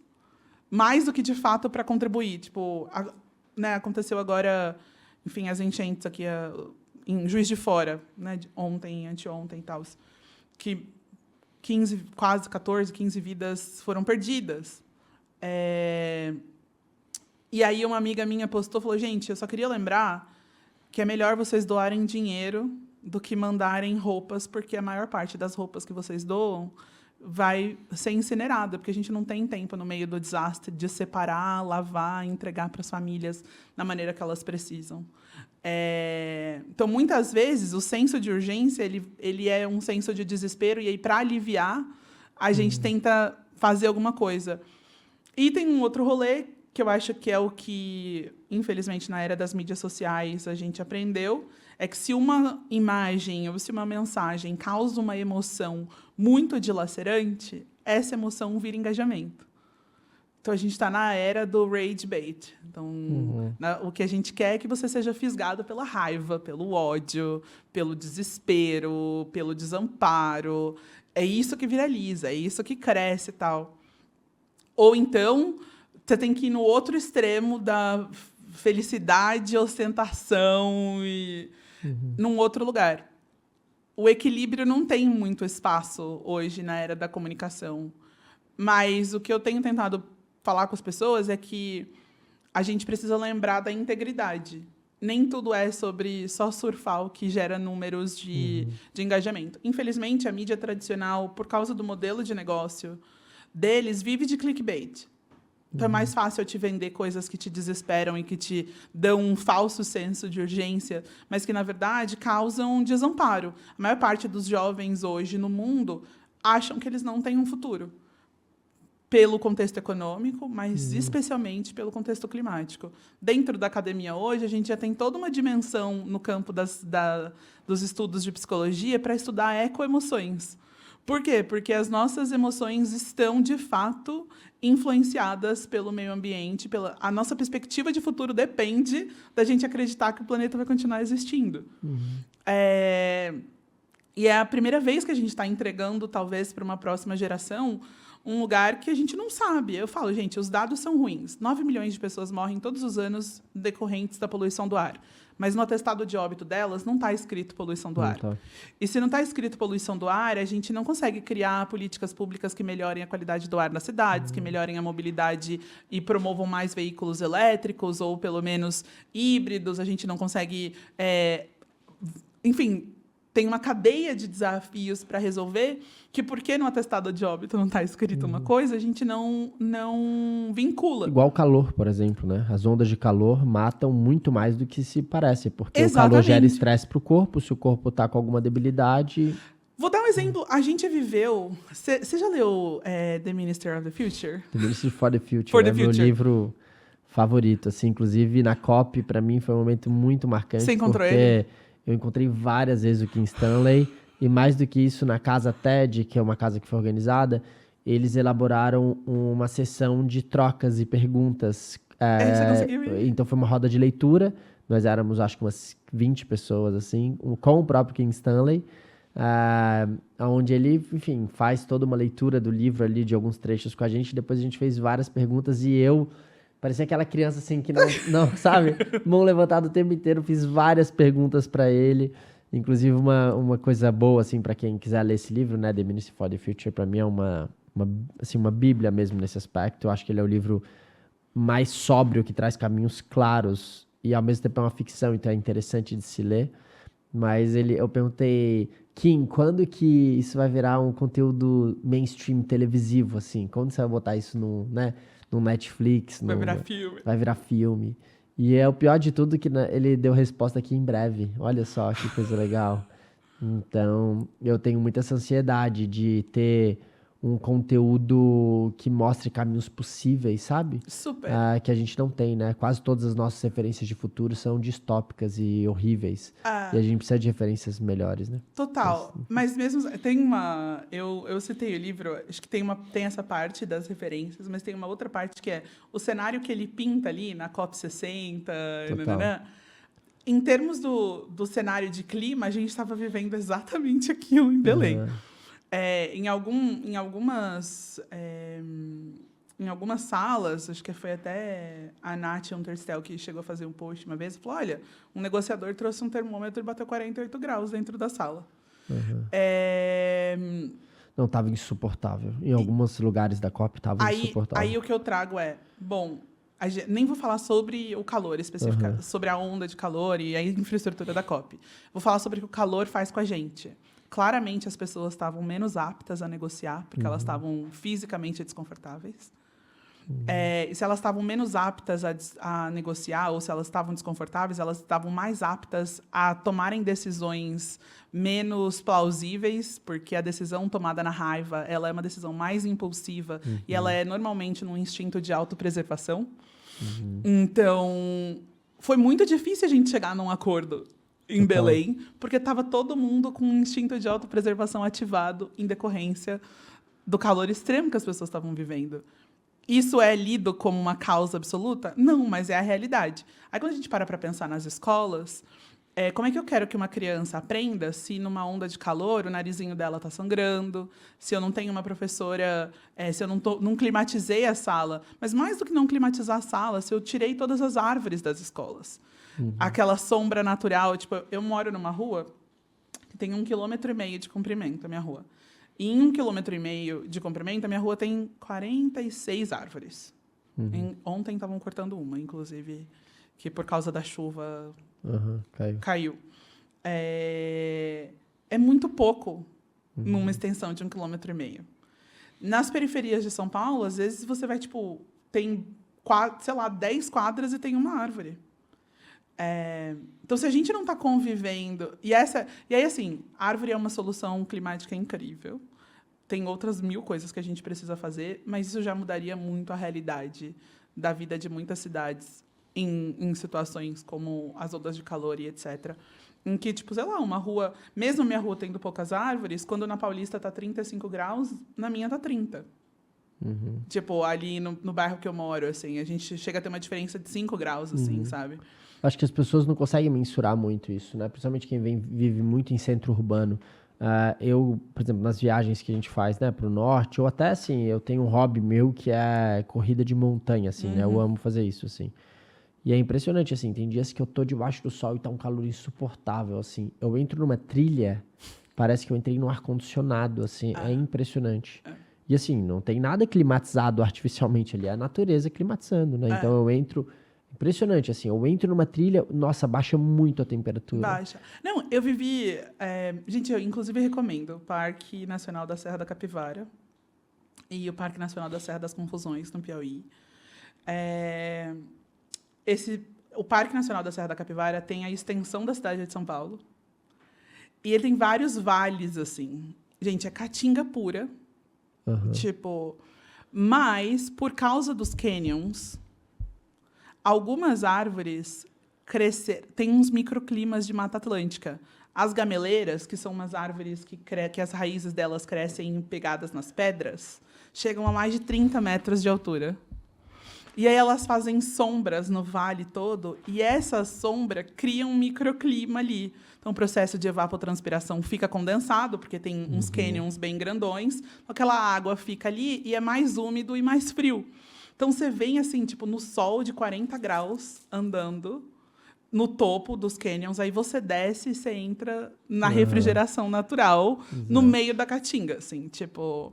mais do que, de fato, para contribuir. Tipo, aconteceu agora, enfim, as enchentes aqui em Juiz de Fora, né, ontem, anteontem e tal, que 15 vidas foram perdidas. E aí uma amiga minha postou, falou, gente, eu só queria lembrar que é melhor vocês doarem dinheiro do que mandarem roupas, porque a maior parte das roupas que vocês doam vai ser incinerada, porque a gente não tem tempo no meio do desastre de separar, lavar, entregar para as famílias da maneira que elas precisam. Então, muitas vezes, o senso de urgência ele é um senso de desespero, e aí, para aliviar, a gente tenta fazer alguma coisa. E tem um outro rolê, que eu acho que é o que, infelizmente, na era das mídias sociais, a gente aprendeu, é que se uma imagem ou se uma mensagem causa uma emoção muito dilacerante, essa emoção vira engajamento. Então, a gente está na era do rage bait. Então, o que a gente quer é que você seja fisgado pela raiva, pelo ódio, pelo desespero, pelo desamparo. É isso que viraliza, é isso que cresce e tal. Ou então, você tem que ir no outro extremo da felicidade, ostentação e num outro lugar. O equilíbrio não tem muito espaço hoje na era da comunicação. Mas o que eu tenho tentado falar com as pessoas é que a gente precisa lembrar da integridade. Nem tudo é sobre só surfar o que gera números de engajamento. Infelizmente, a mídia tradicional, por causa do modelo de negócio deles, vive de clickbait. Então, é mais fácil eu te vender coisas que te desesperam e que te dão um falso senso de urgência, mas que, na verdade, causam desamparo. A maior parte dos jovens hoje no mundo acham que eles não têm um futuro. Pelo contexto econômico, mas especialmente pelo contexto climático. Dentro da academia hoje, a gente já tem toda uma dimensão no campo dos estudos de psicologia para estudar ecoemoções. Por quê? Porque as nossas emoções estão, de fato, influenciadas pelo meio ambiente. A nossa perspectiva de futuro depende da gente acreditar que o planeta vai continuar existindo. E é a primeira vez que a gente está entregando, talvez, para uma próxima geração, um lugar que a gente não sabe. Eu falo, gente, os dados são ruins. 9 milhões de pessoas morrem todos os anos decorrentes da poluição do ar. Mas no atestado de óbito delas não está escrito poluição do ar. Tá. E se não está escrito poluição do ar, a gente não consegue criar políticas públicas que melhorem a qualidade do ar nas cidades, que melhorem a mobilidade e promovam mais veículos elétricos ou, pelo menos, híbridos. A gente não consegue... Enfim, tem uma cadeia de desafios para resolver que, porque no atestado de óbito não está escrito uma coisa, a gente não vincula. Igual o calor, por exemplo, né? As ondas de calor matam muito mais do que se parece, porque Exatamente. O calor gera estresse para o corpo, se o corpo está com alguma debilidade... Vou dar um exemplo. A gente viveu... Você já leu The Minister of the Future? The Minister for the Future. Meu livro favorito. Assim, inclusive, na COP, para mim, foi um momento muito marcante. Você encontrou ele? Eu encontrei várias vezes o Kim Stanley, e mais do que isso, na Casa TED, que é uma casa que foi organizada, eles elaboraram uma sessão de trocas e perguntas. Você conseguiu ir? Então foi uma roda de leitura, nós éramos acho que umas 20 pessoas, assim, com o próprio Kim Stanley, onde ele, enfim, faz toda uma leitura do livro ali, de alguns trechos com a gente, depois a gente fez várias perguntas, e eu... Parecia aquela criança, assim, que não sabe? Mão levantada o tempo inteiro, fiz várias perguntas para ele. Inclusive, uma coisa boa, assim, para quem quiser ler esse livro, né? The Ministry for the Future, para mim é uma bíblia mesmo nesse aspecto. Eu acho que ele é o livro mais sóbrio, que traz caminhos claros e, ao mesmo tempo, é uma ficção, então é interessante de se ler. Mas eu perguntei, Kim, quando que isso vai virar um conteúdo mainstream televisivo, assim? Quando você vai botar isso no Netflix? Vai virar filme. Vai virar filme. E é o pior de tudo que ele deu resposta aqui em breve. Olha só que coisa legal. Então, eu tenho muita essa ansiedade de ter um conteúdo que mostre caminhos possíveis, sabe? Super. Que a gente não tem, né? Quase todas as nossas referências de futuro são distópicas e horríveis. E a gente precisa de referências melhores, né? Total. Mas mesmo... Tem uma... Eu citei o livro, acho que tem essa parte das referências, mas tem uma outra parte que é o cenário que ele pinta ali na COP60. Em termos do cenário de clima, a gente estava vivendo exatamente aquilo em Belém. Em algumas salas, acho que foi até a Nath Unterstel que chegou a fazer um post uma vez, falou, olha, um negociador trouxe um termômetro e bateu 48 graus dentro da sala. Não, estava insuportável. Em alguns lugares da COP estava insuportável. Aí o que eu trago nem vou falar sobre o calor especificamente, sobre a onda de calor e a infraestrutura da COP. Vou falar sobre o que o calor faz com a gente. Claramente, as pessoas estavam menos aptas a negociar, porque elas estavam fisicamente desconfortáveis. E se elas estavam menos aptas a negociar, ou se elas estavam desconfortáveis, elas estavam mais aptas a tomarem decisões menos plausíveis, porque a decisão tomada na raiva ela é uma decisão mais impulsiva e ela é normalmente num instinto de autopreservação. Então, foi muito difícil a gente chegar num acordo em Belém, porque estava todo mundo com um instinto de autopreservação ativado em decorrência do calor extremo que as pessoas estavam vivendo. Isso é lido como uma causa absoluta? Não, mas é a realidade. Aí, quando a gente para pensar nas escolas, como é que eu quero que uma criança aprenda se numa onda de calor o narizinho dela está sangrando, se eu não tenho uma professora, se eu não climatizei a sala. Mas mais do que não climatizar a sala, se eu tirei todas as árvores das escolas. Aquela sombra natural. Tipo, eu moro numa rua que tem 1,5 km de comprimento, a minha rua. E em 1,5 km de comprimento, a minha rua tem 46 árvores. Ontem estavam cortando uma, inclusive, que por causa da chuva caiu. É muito pouco numa extensão de 1,5 km. Nas periferias de São Paulo, às vezes você vai, tipo, tem, sei lá, 10 quadras e tem uma árvore. Então, se a gente não está convivendo... E aí, assim, árvore é uma solução climática incrível. Tem outras 1000 coisas que a gente precisa fazer, mas isso já mudaria muito a realidade da vida de muitas cidades em situações como as ondas de calor e etc. Em que, tipo, sei lá, uma rua... Mesmo minha rua tendo poucas árvores, quando na Paulista está 35 graus, na minha está 30. Tipo, ali no bairro que eu moro, assim, a gente chega a ter uma diferença de 5 graus, assim, sabe? Acho que as pessoas não conseguem mensurar muito isso, né? Principalmente quem vive muito em centro urbano. Eu, por exemplo, nas viagens que a gente faz, né, para o norte, ou até, assim, eu tenho um hobby meu que é corrida de montanha, assim, né? Eu amo fazer isso, assim. E é impressionante, assim, tem dias que eu tô debaixo do sol e tá um calor insuportável, assim. Eu entro numa trilha, parece que eu entrei num ar-condicionado, assim, é impressionante. E, assim, não tem nada climatizado artificialmente ali, é a natureza climatizando, né? Então, eu entro... Impressionante, assim, eu entro numa trilha, nossa, baixa muito a temperatura. Baixa. Não, eu vivi... gente, eu inclusive recomendo o Parque Nacional da Serra da Capivara e o Parque Nacional da Serra das Confusões, no Piauí. O Parque Nacional da Serra da Capivara tem a extensão da cidade de São Paulo. E ele tem vários vales, assim. Gente, é caatinga pura. Tipo... Mas, por causa dos canyons... Algumas árvores têm uns microclimas de Mata Atlântica. As gameleiras, que são umas árvores que as raízes delas crescem pegadas nas pedras, chegam a mais de 30 metros de altura. E aí elas fazem sombras no vale todo, e essa sombra cria um microclima ali. Então, o processo de evapotranspiração fica condensado, porque tem uns canyons bem grandões, aquela água fica ali e é mais úmido e mais frio. Então, você vem, assim, tipo, no sol de 40 graus, andando no topo dos canyons, aí você desce e você entra na refrigeração natural, no meio da caatinga, assim, tipo...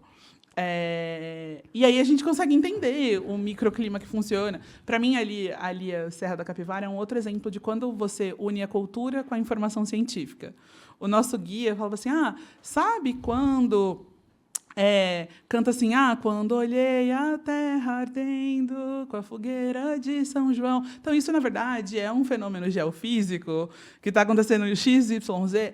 E aí a gente consegue entender o microclima que funciona. Para mim, ali a Serra da Capivara é um outro exemplo de quando você une a cultura com a informação científica. O nosso guia falava assim, sabe quando... canta assim, quando olhei a terra ardendo com a fogueira de São João. Então, isso, na verdade, é um fenômeno geofísico que está acontecendo no XYZ,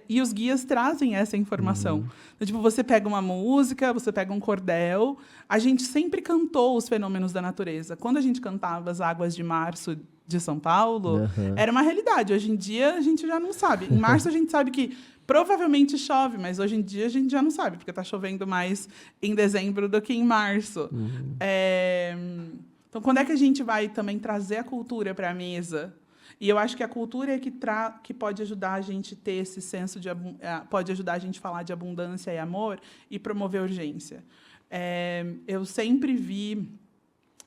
e os guias trazem essa informação. Então, tipo, você pega uma música, você pega um cordel, a gente sempre cantou os fenômenos da natureza. Quando a gente cantava as águas de março de São Paulo, era uma realidade. Hoje em dia, a gente já não sabe. Em março, a gente sabe que provavelmente chove, mas hoje em dia a gente já não sabe, porque está chovendo mais em dezembro do que em março. Então, quando é que a gente vai também trazer a cultura para a mesa? E eu acho que a cultura é que pode ajudar a gente a ter esse senso de... pode ajudar a gente a falar de abundância e amor e promover urgência. Eu sempre vi...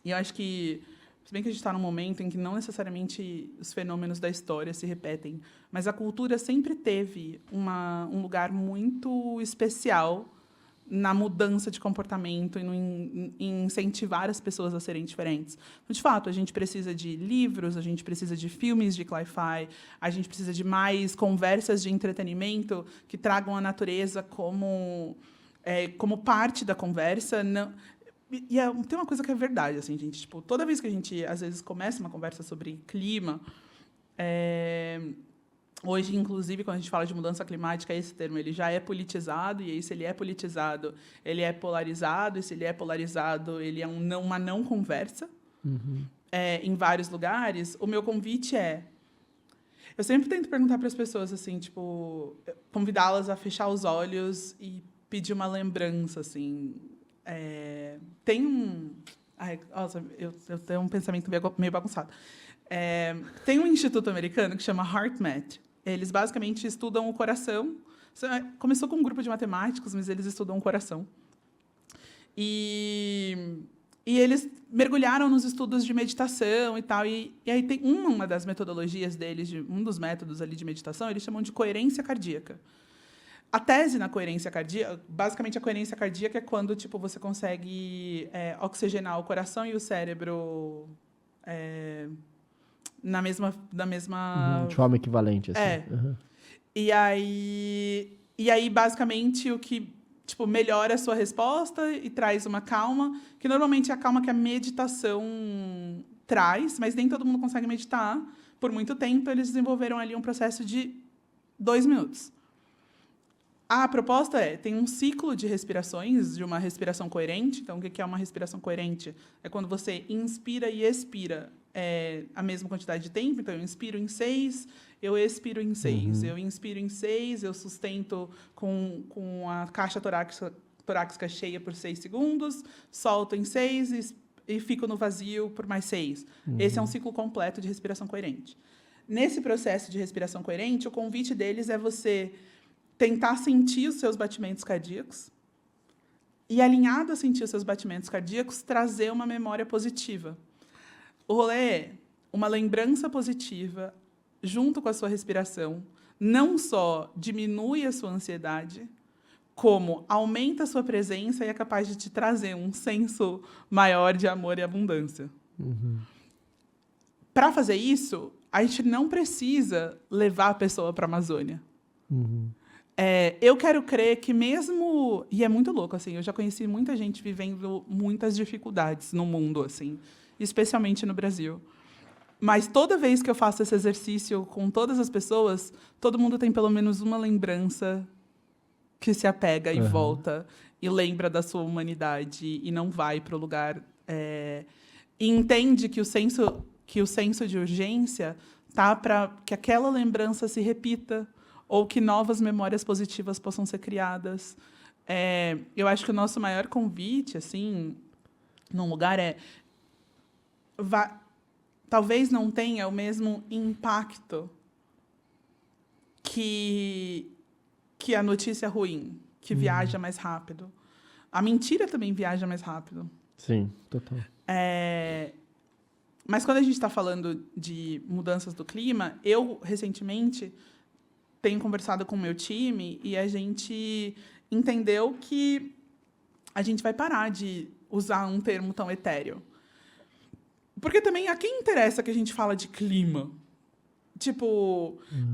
E eu acho que... Se bem que a gente está num momento em que não necessariamente os fenômenos da história se repetem, mas a cultura sempre teve um lugar muito especial na mudança de comportamento e em incentivar as pessoas a serem diferentes. Então, de fato, a gente precisa de livros, a gente precisa de filmes de sci-fi, a gente precisa de mais conversas de entretenimento que tragam a natureza como parte da conversa. Não... E tem uma coisa que é verdade, assim, gente. Tipo, toda vez que a gente, às vezes, começa uma conversa sobre clima, hoje, inclusive, quando a gente fala de mudança climática, esse termo ele já é politizado, e aí, se ele é politizado, ele é polarizado, e se ele é polarizado, ele é uma não conversa. Em vários lugares. O meu convite eu sempre tento perguntar para as pessoas, assim, tipo, convidá-las a fechar os olhos e pedir uma lembrança, assim. Tem um... nossa, eu tenho um pensamento meio bagunçado. Tem um instituto americano que chama HeartMath, Eles basicamente estudam o coração. Começou com um grupo de matemáticos, mas eles estudam o coração. E eles mergulharam nos estudos de meditação e tal. E aí tem uma das metodologias deles, um dos métodos ali de meditação, eles chamam de coerência cardíaca. A tese na coerência cardíaca, basicamente a coerência cardíaca é quando você consegue oxigenar o coração e o cérebro na mesma de forma equivalente, assim. E aí basicamente o que melhora a sua resposta e traz uma calma, que normalmente é a calma que a meditação traz, mas nem todo mundo consegue meditar por muito tempo. Eles desenvolveram ali um processo de 2 minutos. A proposta tem um ciclo de respirações, de uma respiração coerente. Então, o que é uma respiração coerente? É quando você inspira e expira a mesma quantidade de tempo. Então, eu inspiro em 6, eu expiro em 6. Eu inspiro em 6, eu sustento com a caixa torácica cheia por 6 segundos, solto em 6 e fico no vazio por mais 6. Esse é um ciclo completo de respiração coerente. Nesse processo de respiração coerente, o convite deles é você tentar sentir os seus batimentos cardíacos e, alinhado a sentir os seus batimentos cardíacos, trazer uma memória positiva. O rolê é uma lembrança positiva junto com a sua respiração, não só diminui a sua ansiedade, como aumenta a sua presença e é capaz de te trazer um senso maior de amor e abundância. Para fazer isso, a gente não precisa levar a pessoa para a Amazônia. Eu quero crer que mesmo... E é muito louco, assim, eu já conheci muita gente vivendo muitas dificuldades no mundo, assim, especialmente no Brasil. Mas toda vez que eu faço esse exercício com todas as pessoas, todo mundo tem pelo menos uma lembrança que se apega e volta e lembra da sua humanidade e não vai para o lugar... e entende que o senso de urgência tá para que aquela lembrança se repita ou que novas memórias positivas possam ser criadas. Eu acho que o nosso maior convite, assim, num lugar talvez não tenha o mesmo impacto que a notícia ruim, que viaja mais rápido. A mentira também viaja mais rápido. Sim, total. Mas quando a gente está falando de mudanças do clima, eu, recentemente, tenho conversado com o meu time e a gente entendeu que a gente vai parar de usar um termo tão etéreo. Porque também a quem interessa que a gente fala de clima?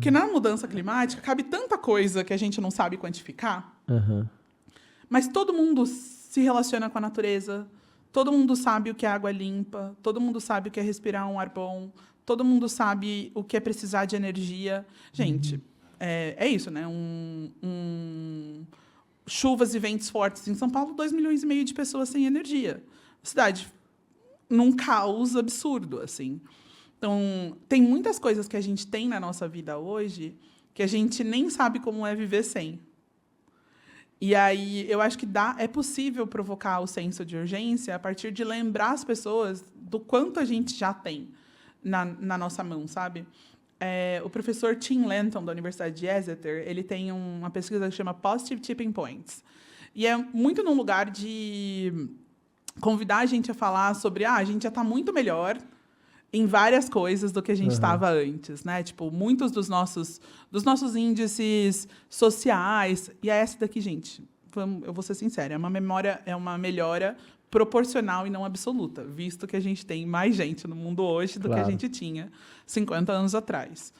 Que na mudança climática cabe tanta coisa que a gente não sabe quantificar. Mas todo mundo se relaciona com a natureza, todo mundo sabe o que é água limpa, todo mundo sabe o que é respirar um ar bom, todo mundo sabe o que é precisar de energia. Gente... É isso, né? Chuvas e ventos fortes em São Paulo, 2,5 milhões de pessoas sem energia. A cidade num caos absurdo, assim. Então, tem muitas coisas que a gente tem na nossa vida hoje que a gente nem sabe como é viver sem. E aí, eu acho que é possível provocar o senso de urgência a partir de lembrar as pessoas do quanto a gente já tem na nossa mão, sabe? O professor Tim Lenton, da Universidade de Exeter, ele tem uma pesquisa que chama Positive Tipping Points. E é muito num lugar de convidar a gente a falar sobre a gente já está muito melhor em várias coisas do que a gente estava antes, né? Muitos dos nossos índices sociais. E essa daqui, gente, eu vou ser sincera, é uma melhora proporcional e não absoluta, visto que a gente tem mais gente no mundo hoje do que a gente tinha 50 anos atrás.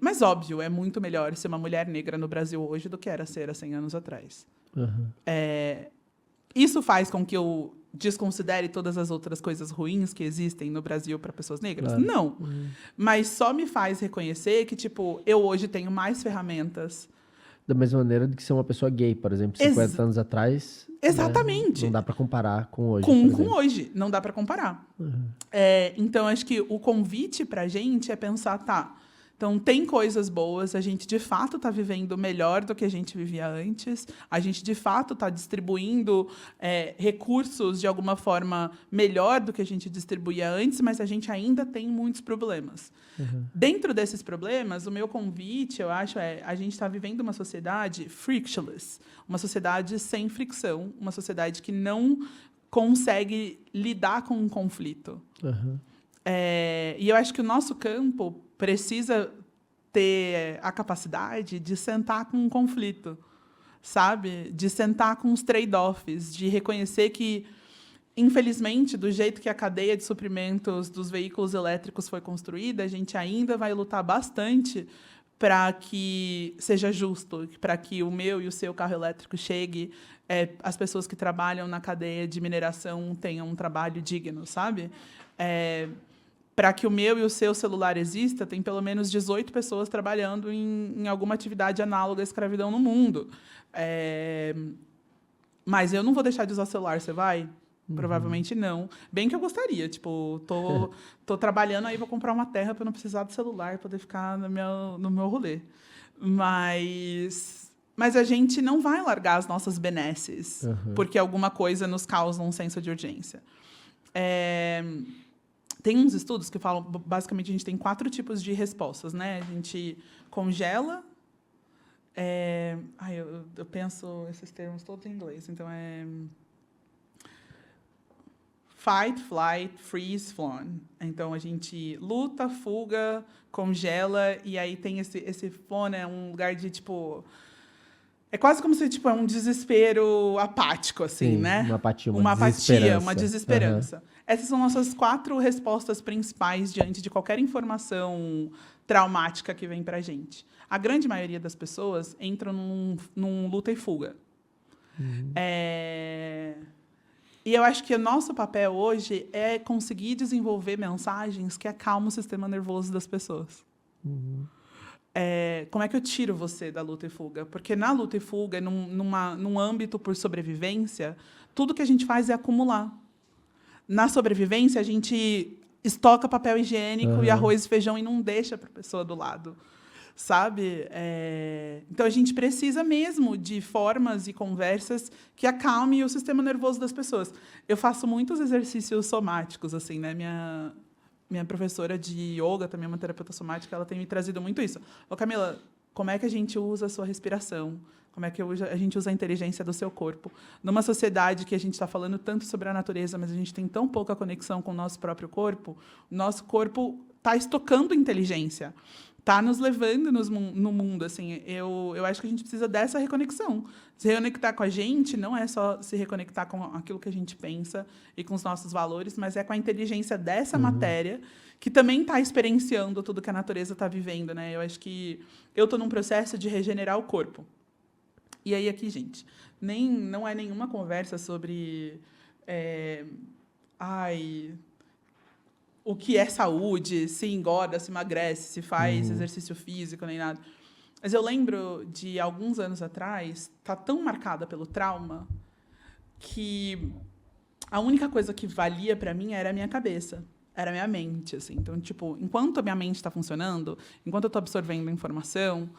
Mas, óbvio, é muito melhor ser uma mulher negra no Brasil hoje do que era ser há 100 anos atrás. Isso faz com que eu desconsidere todas as outras coisas ruins que existem no Brasil para pessoas negras? Claro. Não. Mas só me faz reconhecer que, eu hoje tenho mais ferramentas. Da mesma maneira do que ser uma pessoa gay, por exemplo, 50 anos atrás. Exatamente. Né? Não dá para comparar com hoje. Com hoje, não dá para comparar. Então, acho que o convite para a gente é pensar, Então, tem coisas boas, a gente, de fato, está vivendo melhor do que a gente vivia antes, a gente, de fato, está distribuindo recursos de alguma forma melhor do que a gente distribuía antes, mas a gente ainda tem muitos problemas. Dentro desses problemas, o meu convite, eu acho, a gente está vivendo uma sociedade frictionless, uma sociedade sem fricção, uma sociedade que não consegue lidar com um conflito. E eu acho que o nosso campo precisa ter a capacidade de sentar com um conflito, sabe? De sentar com os trade-offs, de reconhecer que, infelizmente, do jeito que a cadeia de suprimentos dos veículos elétricos foi construída, a gente ainda vai lutar bastante para que seja justo, para que o meu e o seu carro elétrico chegue, as pessoas que trabalham na cadeia de mineração tenham um trabalho digno, sabe? Para que o meu e o seu celular exista, tem pelo menos 18 pessoas trabalhando em alguma atividade análoga à escravidão no mundo. Mas eu não vou deixar de usar o celular, você vai? Provavelmente não. Bem que eu gostaria. Tipo, tô trabalhando aí, vou comprar uma terra para não precisar do celular, poder ficar no meu rolê. Mas a gente não vai largar as nossas benesses, porque alguma coisa nos causa um senso de urgência. Tem uns estudos que falam, basicamente, a gente tem 4 tipos de respostas, né? A gente congela. Eu penso esses termos todos em inglês, então fight, flight, freeze, fawn. Então, a gente luta, fuga, congela, e aí tem esse fawn, um lugar de, tipo... É quase como se é um desespero apático, assim, Sim, né? Uma apatia, uma desesperança. Essas são nossas 4 respostas principais diante de qualquer informação traumática que vem para a gente. A grande maioria das pessoas entram num luta e fuga. E eu acho que o nosso papel hoje é conseguir desenvolver mensagens que acalmam o sistema nervoso das pessoas. Como é que eu tiro você da luta e fuga? Porque na luta e fuga, num âmbito por sobrevivência, tudo que a gente faz é acumular. Na sobrevivência, a gente estoca papel higiênico e arroz e feijão e não deixa para a pessoa do lado, sabe? Então, a gente precisa mesmo de formas e conversas que acalmem o sistema nervoso das pessoas. Eu faço muitos exercícios somáticos, assim, né? Minha professora de yoga, também uma terapeuta somática, ela tem me trazido muito isso. Ô, Camila, como é que a gente usa a sua respiração? Como é que a gente usa a inteligência do seu corpo? Numa sociedade que a gente está falando tanto sobre a natureza, mas a gente tem tão pouca conexão com o nosso próprio corpo, o nosso corpo está estocando inteligência, está nos levando no mundo. Assim, eu acho que a gente precisa dessa reconexão. Se reconectar com a gente não é só se reconectar com aquilo que a gente pensa e com os nossos valores, mas é com a inteligência dessa matéria que também está experienciando tudo que a natureza está vivendo, né? Eu acho que eu estou num processo de regenerar o corpo. E aí, aqui, gente, não é nenhuma conversa sobre o que é saúde, se engorda, se emagrece, se faz exercício físico, nem nada. Mas eu lembro de alguns anos atrás, tá tão marcada pelo trauma que a única coisa que valia para mim era a minha cabeça, era a minha mente, assim. Então, tipo, enquanto a minha mente está funcionando, enquanto eu estou absorvendo a informação,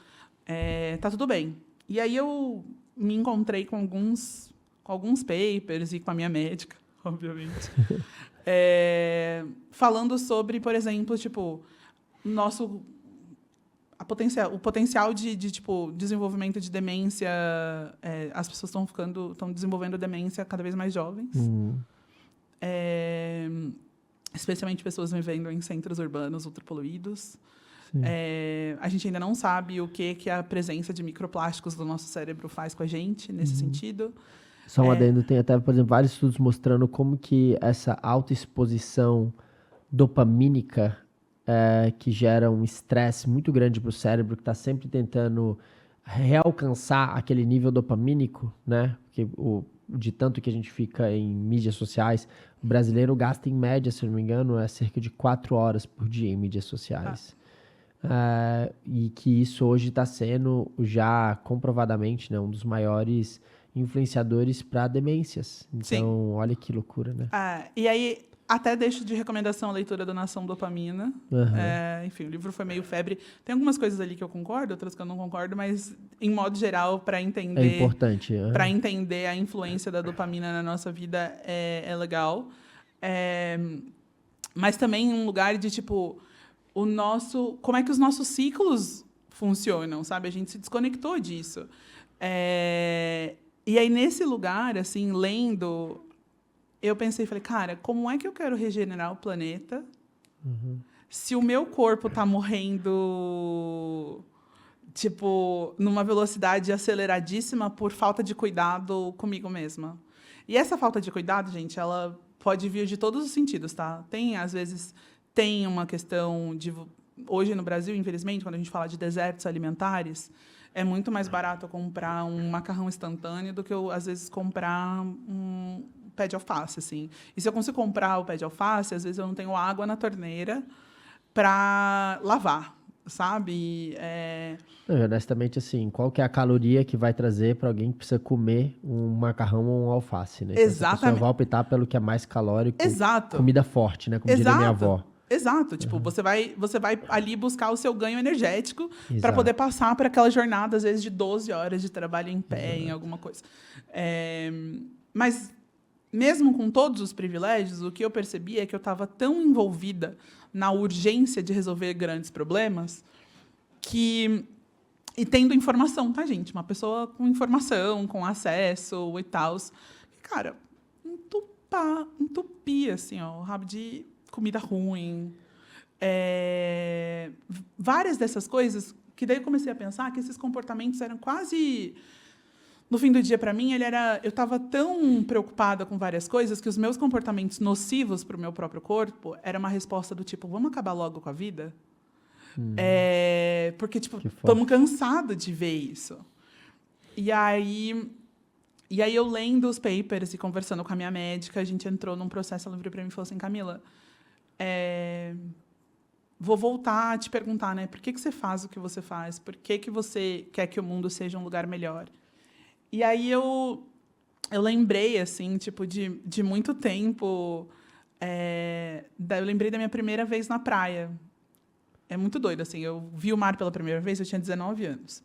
tá tudo bem. E aí eu me encontrei com alguns papers e com a minha médica, obviamente, falando sobre, por exemplo, tipo, o potencial de desenvolvimento de demência. As pessoas estão desenvolvendo demência cada vez mais jovens, especialmente pessoas vivendo em centros urbanos ultrapoluídos. A gente ainda não sabe o que a presença de microplásticos do nosso cérebro faz com a gente nesse sentido. Só um adendo, tem até, por exemplo, vários estudos mostrando como que essa autoexposição dopamínica que gera um estresse muito grande para o cérebro, que está sempre tentando realcançar aquele nível dopamínico, né? Porque de tanto que a gente fica em mídias sociais, o brasileiro gasta em média, se não me engano, cerca de 4 horas por dia em mídias sociais. E que isso hoje está sendo já comprovadamente, né, um dos maiores influenciadores para demências. Então, olha que loucura, né? E aí, até deixo de recomendação a leitura do Nação Dopamina. Enfim, o livro foi meio febre. Tem algumas coisas ali que eu concordo, outras que eu não concordo, mas, em modo geral, para entender... É importante. Para entender a influência da dopamina na nossa vida é legal. Mas também um lugar de, tipo, como é que os nossos ciclos funcionam, sabe? A gente se desconectou disso. E aí, nesse lugar, assim, lendo, eu pensei, falei, cara, como é que eu quero regenerar o planeta se o meu corpo está morrendo, tipo, numa velocidade aceleradíssima por falta de cuidado comigo mesma? E essa falta de cuidado, gente, ela pode vir de todos os sentidos, tá? Às vezes, tem uma questão de... Hoje, no Brasil, infelizmente, quando a gente fala de desertos alimentares, é muito mais barato comprar um macarrão instantâneo do que, às vezes, comprar um pé de alface, assim. E se eu consigo comprar o pé de alface, às vezes eu não tenho água na torneira para lavar, sabe? Honestamente, assim, qual que é a caloria que vai trazer para alguém que precisa comer um macarrão ou um alface, né? Exatamente. Então, a pessoa vai optar pelo que é mais calórico. Exato. Comida forte, né? Como diria minha avó. Exato. Tipo, você vai ali buscar o seu ganho energético para poder passar por aquela jornada, às vezes, de 12 horas de trabalho em pé, em alguma coisa. Mas, mesmo com todos os privilégios, o que eu percebi é que eu estava tão envolvida na urgência de resolver grandes problemas e tendo informação, tá, gente? Uma pessoa com informação, com acesso e tal. Cara, entupia, assim, ó, o rabo de comida ruim. Várias dessas coisas que daí eu comecei a pensar que esses comportamentos eram quase... No fim do dia, para mim, eu estava tão preocupada com várias coisas que os meus comportamentos nocivos para o meu próprio corpo era uma resposta do tipo, vamos acabar logo com a vida? Porque, tipo, estamos cansados de ver isso. E aí eu lendo os papers e conversando com a minha médica, a gente entrou num processo, ela virou para mim e falou assim, Camila, vou voltar a te perguntar, né? Por que você faz o que você faz? Por que você quer que o mundo seja um lugar melhor? E aí eu lembrei, assim, tipo, de muito tempo. Eu lembrei da minha primeira vez na praia. É muito doido, assim. Eu vi o mar pela primeira vez, eu tinha 19 anos.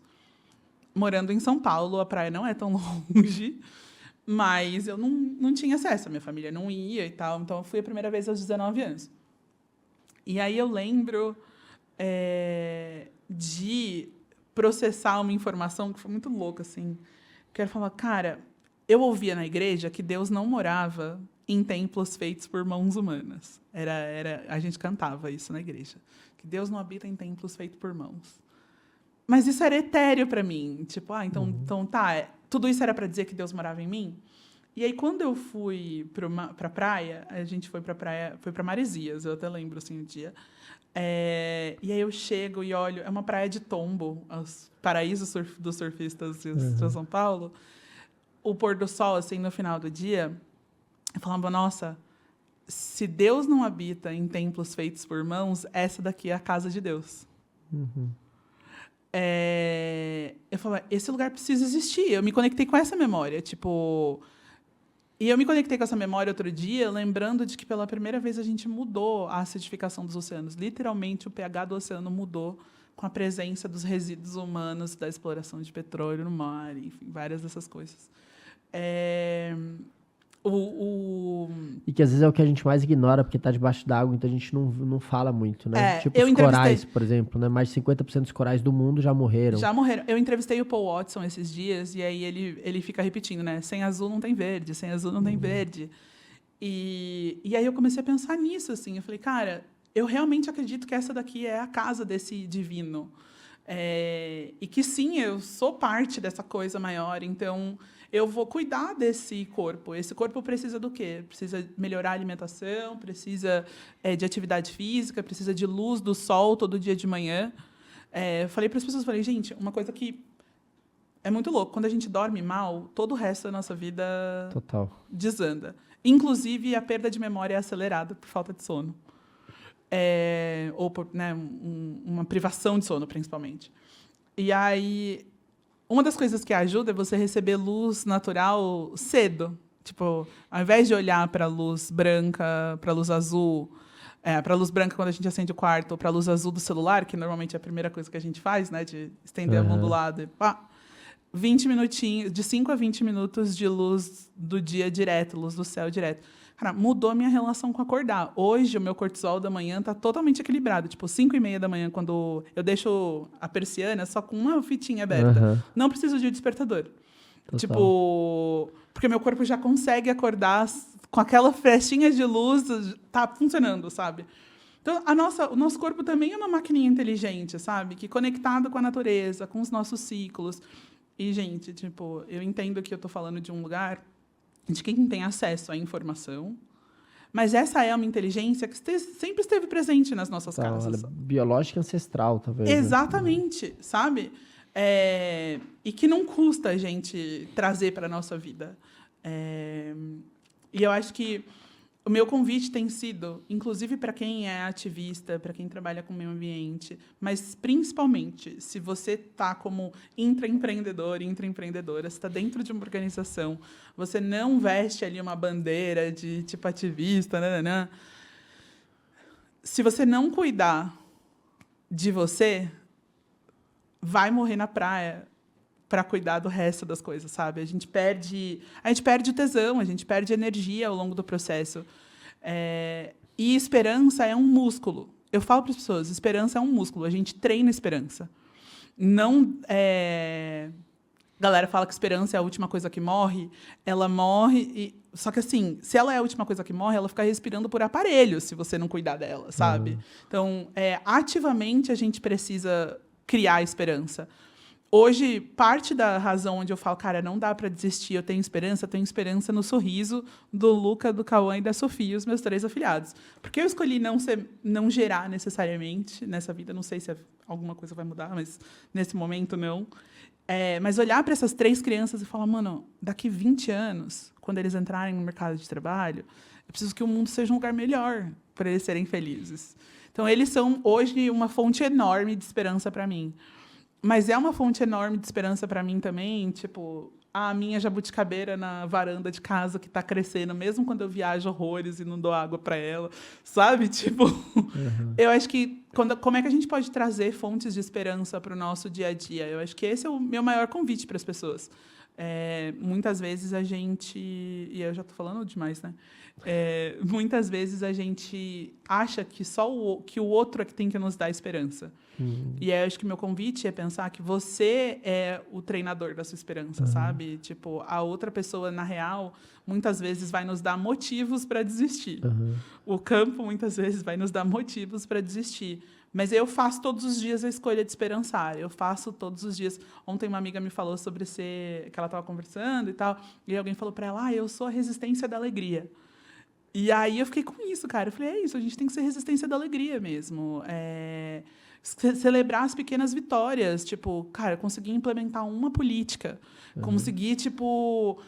Morando em São Paulo, a praia não é tão longe, mas eu não tinha acesso, a minha família não ia e tal. Então, eu fui a primeira vez aos 19 anos. E aí eu lembro de processar uma informação que foi muito louca, assim. Quero falar, cara, eu ouvia na igreja que Deus não morava em templos feitos por mãos humanas. A gente cantava isso na igreja, que Deus não habita em templos feitos por mãos. Mas isso era etéreo para mim. Tipo, então tá, tudo isso era para dizer que Deus morava em mim? E aí, quando eu fui para a praia, a gente foi para Maresias, eu até lembro assim, o dia. E aí eu chego e olho, é uma praia de tombo, os paraísos dos surfistas de São Paulo. O pôr do sol, assim, no final do dia, eu falava, nossa, se Deus não habita em templos feitos por mãos, essa daqui é a casa de Deus. Eu falava, esse lugar precisa existir. Eu me conectei com essa memória, tipo... E eu me conectei com essa memória outro dia, lembrando de que, pela primeira vez, a gente mudou a acidificação dos oceanos. Literalmente, o pH do oceano mudou com a presença dos resíduos humanos da exploração de petróleo no mar, enfim, várias dessas coisas. E que, às vezes, é o que a gente mais ignora, porque está debaixo d'água, então a gente não fala muito, né? Tipo os corais, por exemplo, né? Mais de 50% dos corais do mundo já morreram. Já morreram. Eu entrevistei o Paul Watson esses dias, e aí ele fica repetindo, né? Sem azul não tem verde, sem azul não tem verde. E aí eu comecei a pensar nisso, assim. Eu falei, cara, eu realmente acredito que essa daqui é a casa desse divino. E que, sim, eu sou parte dessa coisa maior, então... eu vou cuidar desse corpo. Esse corpo precisa do quê? Precisa melhorar a alimentação, precisa de atividade física, precisa de luz do sol todo dia de manhã. Falei para as pessoas, gente, uma coisa que é muito louco. Quando a gente dorme mal, todo o resto da nossa vida desanda. Inclusive, a perda de memória é acelerada por falta de sono. Ou por uma privação de sono, principalmente. E aí... uma das coisas que ajuda é você receber luz natural cedo. Tipo, ao invés de olhar para a luz branca, para a luz azul, para a luz branca quando a gente acende o quarto, ou para a luz azul do celular, que normalmente é a primeira coisa que a gente faz, né? De estender a mão do lado e pá. 20 minutinhos, de 5 a 20 minutos de luz do dia direto, luz do céu direto. Cara, mudou a minha relação com acordar. Hoje, o meu cortisol da manhã está totalmente equilibrado. Tipo, 5:30 da manhã, quando eu deixo a persiana só com uma fitinha aberta. Não preciso de despertador. Total. Tipo, porque meu corpo já consegue acordar com aquela flechinha de luz, tá funcionando, sabe? Então, o nosso corpo também é uma maquininha inteligente, sabe? Que conectado com a natureza, com os nossos ciclos. E, gente, tipo, eu entendo que eu estou falando de um lugar de quem tem acesso à informação, mas essa é uma inteligência que sempre esteve presente nas nossas casas. Biológica ancestral, talvez. Exatamente, né? Sabe? E que não custa a gente trazer para a nossa vida. E eu acho que o meu convite tem sido, inclusive para quem é ativista, para quem trabalha com o meio ambiente, mas principalmente se você está como intraempreendedor, intraempreendedora, você está dentro de uma organização, você não veste ali uma bandeira de tipo ativista, nananã. Se você não cuidar de você, vai morrer na praia para cuidar do resto das coisas, sabe? A gente perde o tesão, a gente perde energia ao longo do processo. E esperança é um músculo. Eu falo para as pessoas, esperança é um músculo. A gente treina esperança. Não, a galera fala que esperança é a última coisa que morre. Ela morre. Só que, assim, se ela é a última coisa que morre, ela fica respirando por aparelho se você não cuidar dela, sabe? Então, ativamente, a gente precisa criar esperança. Hoje, parte da razão onde eu falo, cara, não dá para desistir, eu tenho esperança no sorriso do Luca, do Cauã e da Sofia, os meus 3 afilhados. Porque eu escolhi não gerar necessariamente nessa vida, não sei se alguma coisa vai mudar, mas nesse momento não. Mas olhar para essas 3 crianças e falar, mano, daqui 20 anos, quando eles entrarem no mercado de trabalho, eu preciso que o mundo seja um lugar melhor para eles serem felizes. Então, eles são, hoje, uma fonte enorme de esperança para mim. Mas é uma fonte enorme de esperança para mim também, tipo, a minha jabuticabeira na varanda de casa que está crescendo, mesmo quando eu viajo horrores e não dou água para ela, sabe? Tipo, eu acho que como é que a gente pode trazer fontes de esperança para o nosso dia a dia? Eu acho que esse é o meu maior convite para as pessoas. Muitas vezes a gente, e eu já estou falando demais, né? Muitas vezes a gente acha que que o outro é que tem que nos dar esperança. E eu acho que meu convite é pensar que você é o treinador da sua esperança, sabe? Tipo, a outra pessoa, na real, muitas vezes vai nos dar motivos para desistir. O campo, muitas vezes, vai nos dar motivos para desistir. Mas eu faço todos os dias a escolha de esperançar. Eu faço todos os dias. Ontem uma amiga me falou sobre que ela estava conversando e tal, e alguém falou para ela, eu sou a resistência da alegria. E aí eu fiquei com isso, cara. Eu falei, é isso, a gente tem que ser resistência da alegria mesmo. Celebrar as pequenas vitórias. Tipo, cara, eu consegui implementar uma política. Consegui, tipo,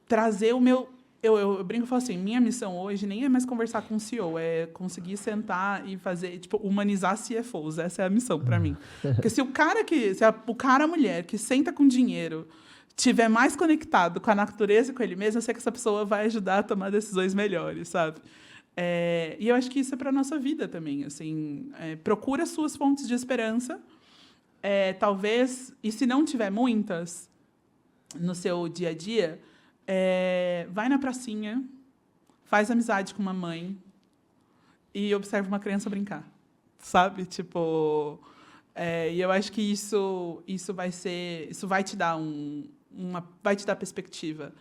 trazer o meu... Eu brinco e falo assim, minha missão hoje nem é mais conversar com o CEO, é conseguir sentar e fazer, tipo, humanizar CFOs. Essa é a missão para mim. Porque se a mulher que senta com dinheiro estiver mais conectado com a natureza e com ele mesmo, eu sei que essa pessoa vai ajudar a tomar decisões melhores, sabe? E eu acho que isso é para a nossa vida também. Assim, procura suas fontes de esperança. Talvez, e se não tiver muitas no seu dia a dia, vai na pracinha, faz amizade com uma mãe e observa uma criança brincar, sabe? Tipo, e eu acho que isso vai te dar vai te dar perspectiva.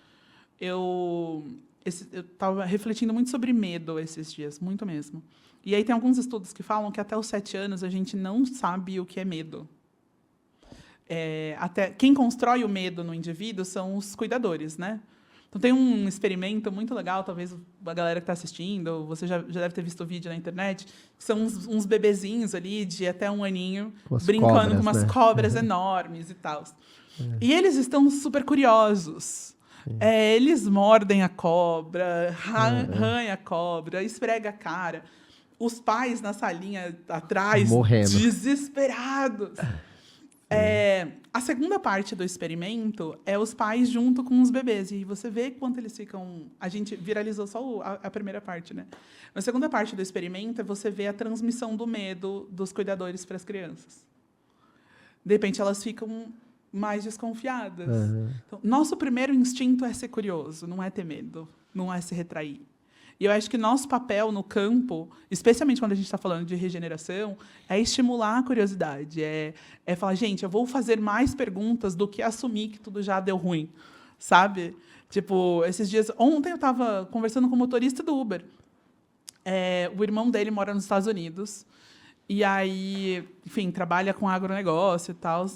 Eu estava refletindo muito sobre medo esses dias, muito mesmo. E aí tem alguns estudos que falam que até os 7 anos a gente não sabe o que é medo. Até quem constrói o medo no indivíduo são os cuidadores, né? Então, tem um experimento muito legal, talvez a galera que está assistindo, você já deve ter visto o vídeo na internet, que são uns bebezinhos ali de até 1 aninho, brincando com umas cobras enormes e tal. E eles estão super curiosos. Eles mordem a cobra, arranham a cobra, esfrega a cara. Os pais na salinha atrás, morrendo, desesperados. A segunda parte do experimento é os pais junto com os bebês. E você vê quanto eles ficam... A gente viralizou só a primeira parte, né? A segunda parte do experimento é você ver a transmissão do medo dos cuidadores para as crianças. De repente, elas ficam mais desconfiadas. Uhum. Então, nosso primeiro instinto é ser curioso, não é ter medo, não é se retrair. E eu acho que nosso papel no campo, especialmente quando a gente está falando de regeneração, é estimular a curiosidade, é falar, gente, eu vou fazer mais perguntas do que assumir que tudo já deu ruim, sabe? Tipo, esses dias... Ontem eu estava conversando com o motorista do Uber. O irmão dele mora nos Estados Unidos. E aí, enfim, trabalha com agronegócio e tal.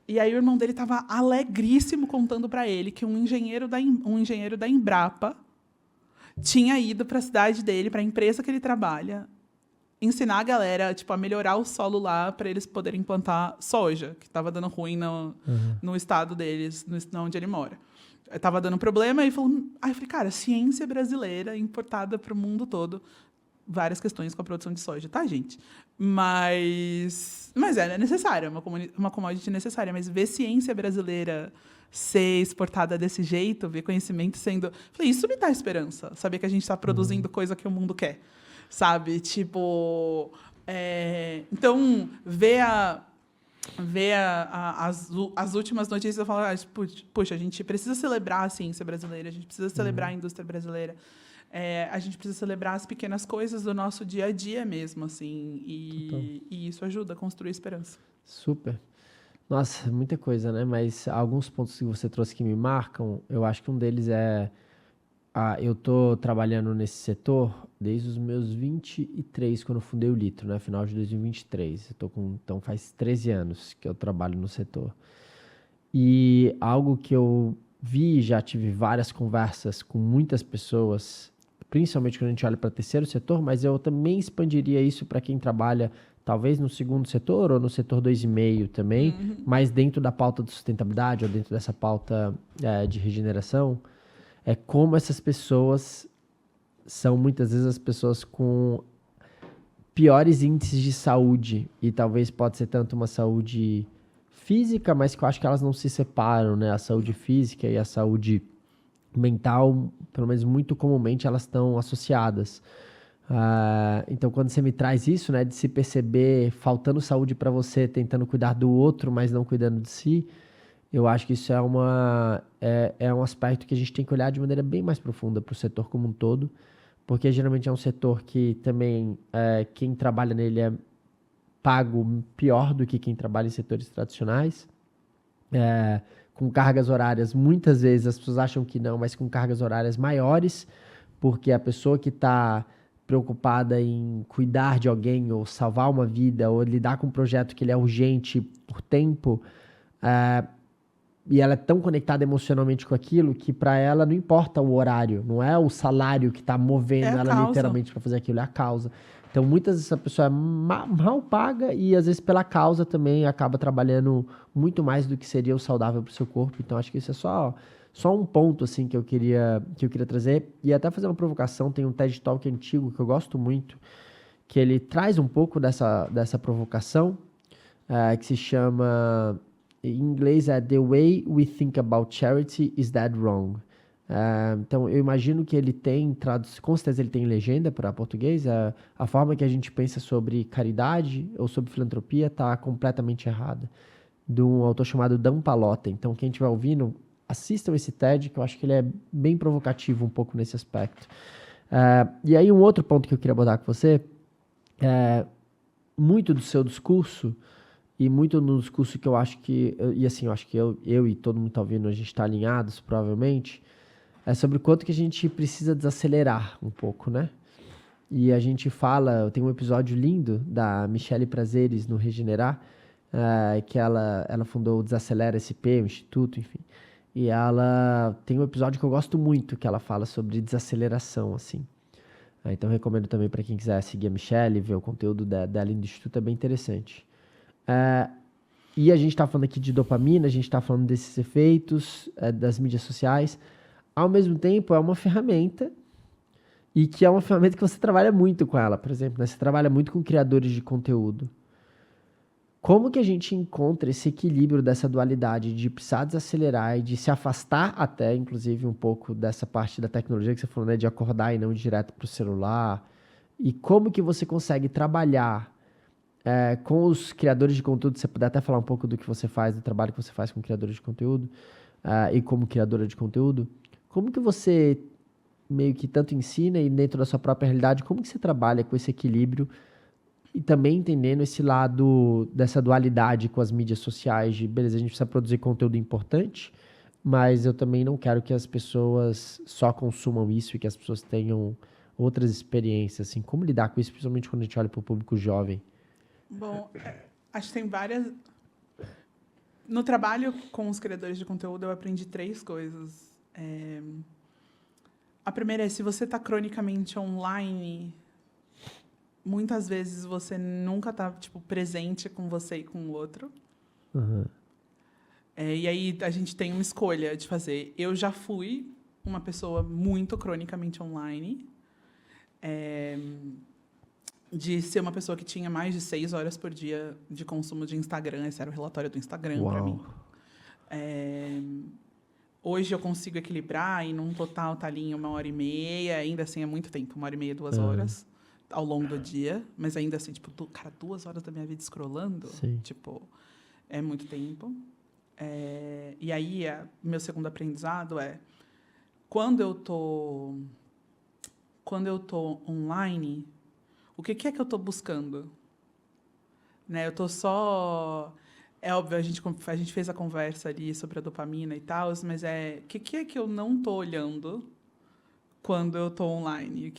E aí o irmão dele estava alegríssimo contando para ele que um engenheiro da Embrapa tinha ido para a cidade dele, para a empresa que ele trabalha, ensinar a galera a melhorar o solo lá para eles poderem plantar soja, que estava dando ruim no estado deles, onde ele mora. Estava dando problema, e falou... Aí eu falei, cara, ciência brasileira importada para o mundo todo. Várias questões com a produção de soja, tá, gente? Mas é necessária, é uma commodity necessária. Mas ver ciência brasileira ser exportada desse jeito, ver conhecimento sendo... Falei, isso me dá esperança, saber que a gente está produzindo coisa que o mundo quer, sabe? Tipo... Então, ver as últimas notícias, eu falo, puxa, a gente precisa celebrar a ciência brasileira, a gente precisa celebrar a indústria brasileira. A gente precisa celebrar as pequenas coisas do nosso dia a dia mesmo, assim, e isso ajuda a construir esperança. Super. Nossa, muita coisa, né? Mas alguns pontos que você trouxe que me marcam, eu acho que um deles é... eu tô trabalhando nesse setor desde os meus 23, quando eu fundei o Litro, né? Final de 2023. Então faz 13 anos que eu trabalho no setor. E algo que eu vi, já tive várias conversas com muitas pessoas, principalmente quando a gente olha para terceiro setor, mas eu também expandiria isso para quem trabalha talvez no segundo setor ou no setor 2,5 também, mas dentro da pauta de sustentabilidade ou dentro dessa pauta de regeneração, é como essas pessoas são muitas vezes as pessoas com piores índices de saúde, e talvez pode ser tanto uma saúde física, mas que eu acho que elas não se separam, né? A saúde física e a saúde mental, pelo menos muito comumente, elas estão associadas. Então, quando você me traz isso, né, de se perceber faltando saúde para você, tentando cuidar do outro, mas não cuidando de si, eu acho que isso é um aspecto que a gente tem que olhar de maneira bem mais profunda para o setor como um todo, porque geralmente é um setor que também quem trabalha nele é pago pior do que quem trabalha em setores tradicionais, com cargas horárias, muitas vezes as pessoas acham que não, mas com cargas horárias maiores, porque a pessoa que está preocupada em cuidar de alguém ou salvar uma vida ou lidar com um projeto que ele é urgente por tempo, e ela é tão conectada emocionalmente com aquilo que para ela não importa o horário, não é o salário que está movendo ela literalmente para fazer aquilo, é a causa. Então muitas vezes a pessoa é mal paga e às vezes pela causa também acaba trabalhando muito mais do que seria o saudável para o seu corpo. Então acho que isso é só um ponto assim que eu queria trazer, e até fazer uma provocação. Tem um TED Talk antigo que eu gosto muito, que ele traz um pouco dessa provocação, que se chama, em inglês The Way We Think About Charity Is That Wrong? Então eu imagino que ele tem com certeza ele tem legenda para português. A forma que a gente pensa sobre caridade ou sobre filantropia está completamente errada, de um autor chamado Dan Pallotta. Então quem estiver ouvindo, assistam esse TED, que eu acho que ele é bem provocativo um pouco nesse aspecto. E aí um outro ponto que eu queria abordar com você, muito do seu discurso, e muito no discurso que eu acho que, e assim, eu acho que eu e todo mundo está ouvindo, a gente está alinhados, provavelmente, é sobre o quanto que a gente precisa desacelerar um pouco, né? E a gente fala, tem um episódio lindo da Michele Prazeres no Regenerar, que ela fundou o Desacelera SP, o Instituto, enfim. E ela tem um episódio que eu gosto muito, que ela fala sobre desaceleração, assim. Então, eu recomendo também para quem quiser seguir a Michele, ver o conteúdo dela do Instituto, é bem interessante. E a gente está falando aqui de dopamina, a gente está falando desses efeitos das mídias sociais. Ao mesmo tempo, é uma ferramenta, e que é uma ferramenta que você trabalha muito com ela. Por exemplo, né? Você trabalha muito com criadores de conteúdo. como que a gente encontra esse equilíbrio dessa dualidade de precisar desacelerar e de se afastar até, inclusive, um pouco dessa parte da tecnologia que você falou, né? De acordar e não ir direto para o celular. E como que você consegue trabalhar com os criadores de conteúdo? Se você puder até falar um pouco do que você faz, do trabalho que você faz com criadores de conteúdo e como criadora de conteúdo. Como que você meio que tanto ensina e dentro da sua própria realidade, como que você trabalha com esse equilíbrio e também entendendo esse lado dessa dualidade com as mídias sociais de, beleza, a gente precisa produzir conteúdo importante, mas eu também não quero que as pessoas só consumam isso e que as pessoas tenham outras experiências, assim, como lidar com isso, principalmente quando a gente olha para o público jovem? Bom, acho que tem várias... No trabalho com os criadores de conteúdo, eu aprendi 3 coisas. A primeira é, se você está cronicamente online, muitas vezes você nunca está tipo, presente com você e com o outro. Uhum. E aí a gente tem uma escolha de fazer. Eu já fui uma pessoa muito cronicamente online, de ser uma pessoa que tinha mais de 6 horas por dia de consumo de Instagram. Esse era o relatório do Instagram para mim. Hoje eu consigo equilibrar e num total tá ali em 1h30, ainda assim é muito tempo, 1h30, 2 horas ao longo do dia, mas ainda assim, tipo, cara, 2 horas da minha vida scrollando, Sim. tipo, é muito tempo. E aí, meu segundo aprendizado é, quando eu tô online, o que é que eu tô buscando? Né, eu tô só... É óbvio, a gente fez a conversa ali sobre a dopamina e tal, mas o que é que eu não estou olhando quando eu estou online?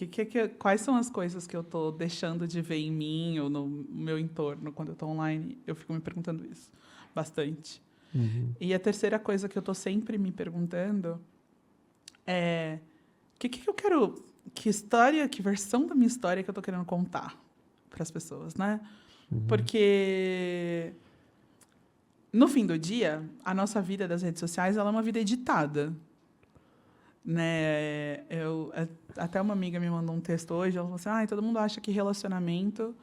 Quais são as coisas que eu estou deixando de ver em mim ou no meu entorno quando eu estou online? Eu fico me perguntando isso bastante. Uhum. E a terceira coisa que eu estou sempre me perguntando é o que eu quero... Que versão da minha história que eu estou querendo contar para as pessoas, né? Porque... No fim do dia, a nossa vida das redes sociais ela é uma vida editada. Né? Até uma amiga me mandou um texto hoje, ela falou assim, todo mundo acha que relacionamento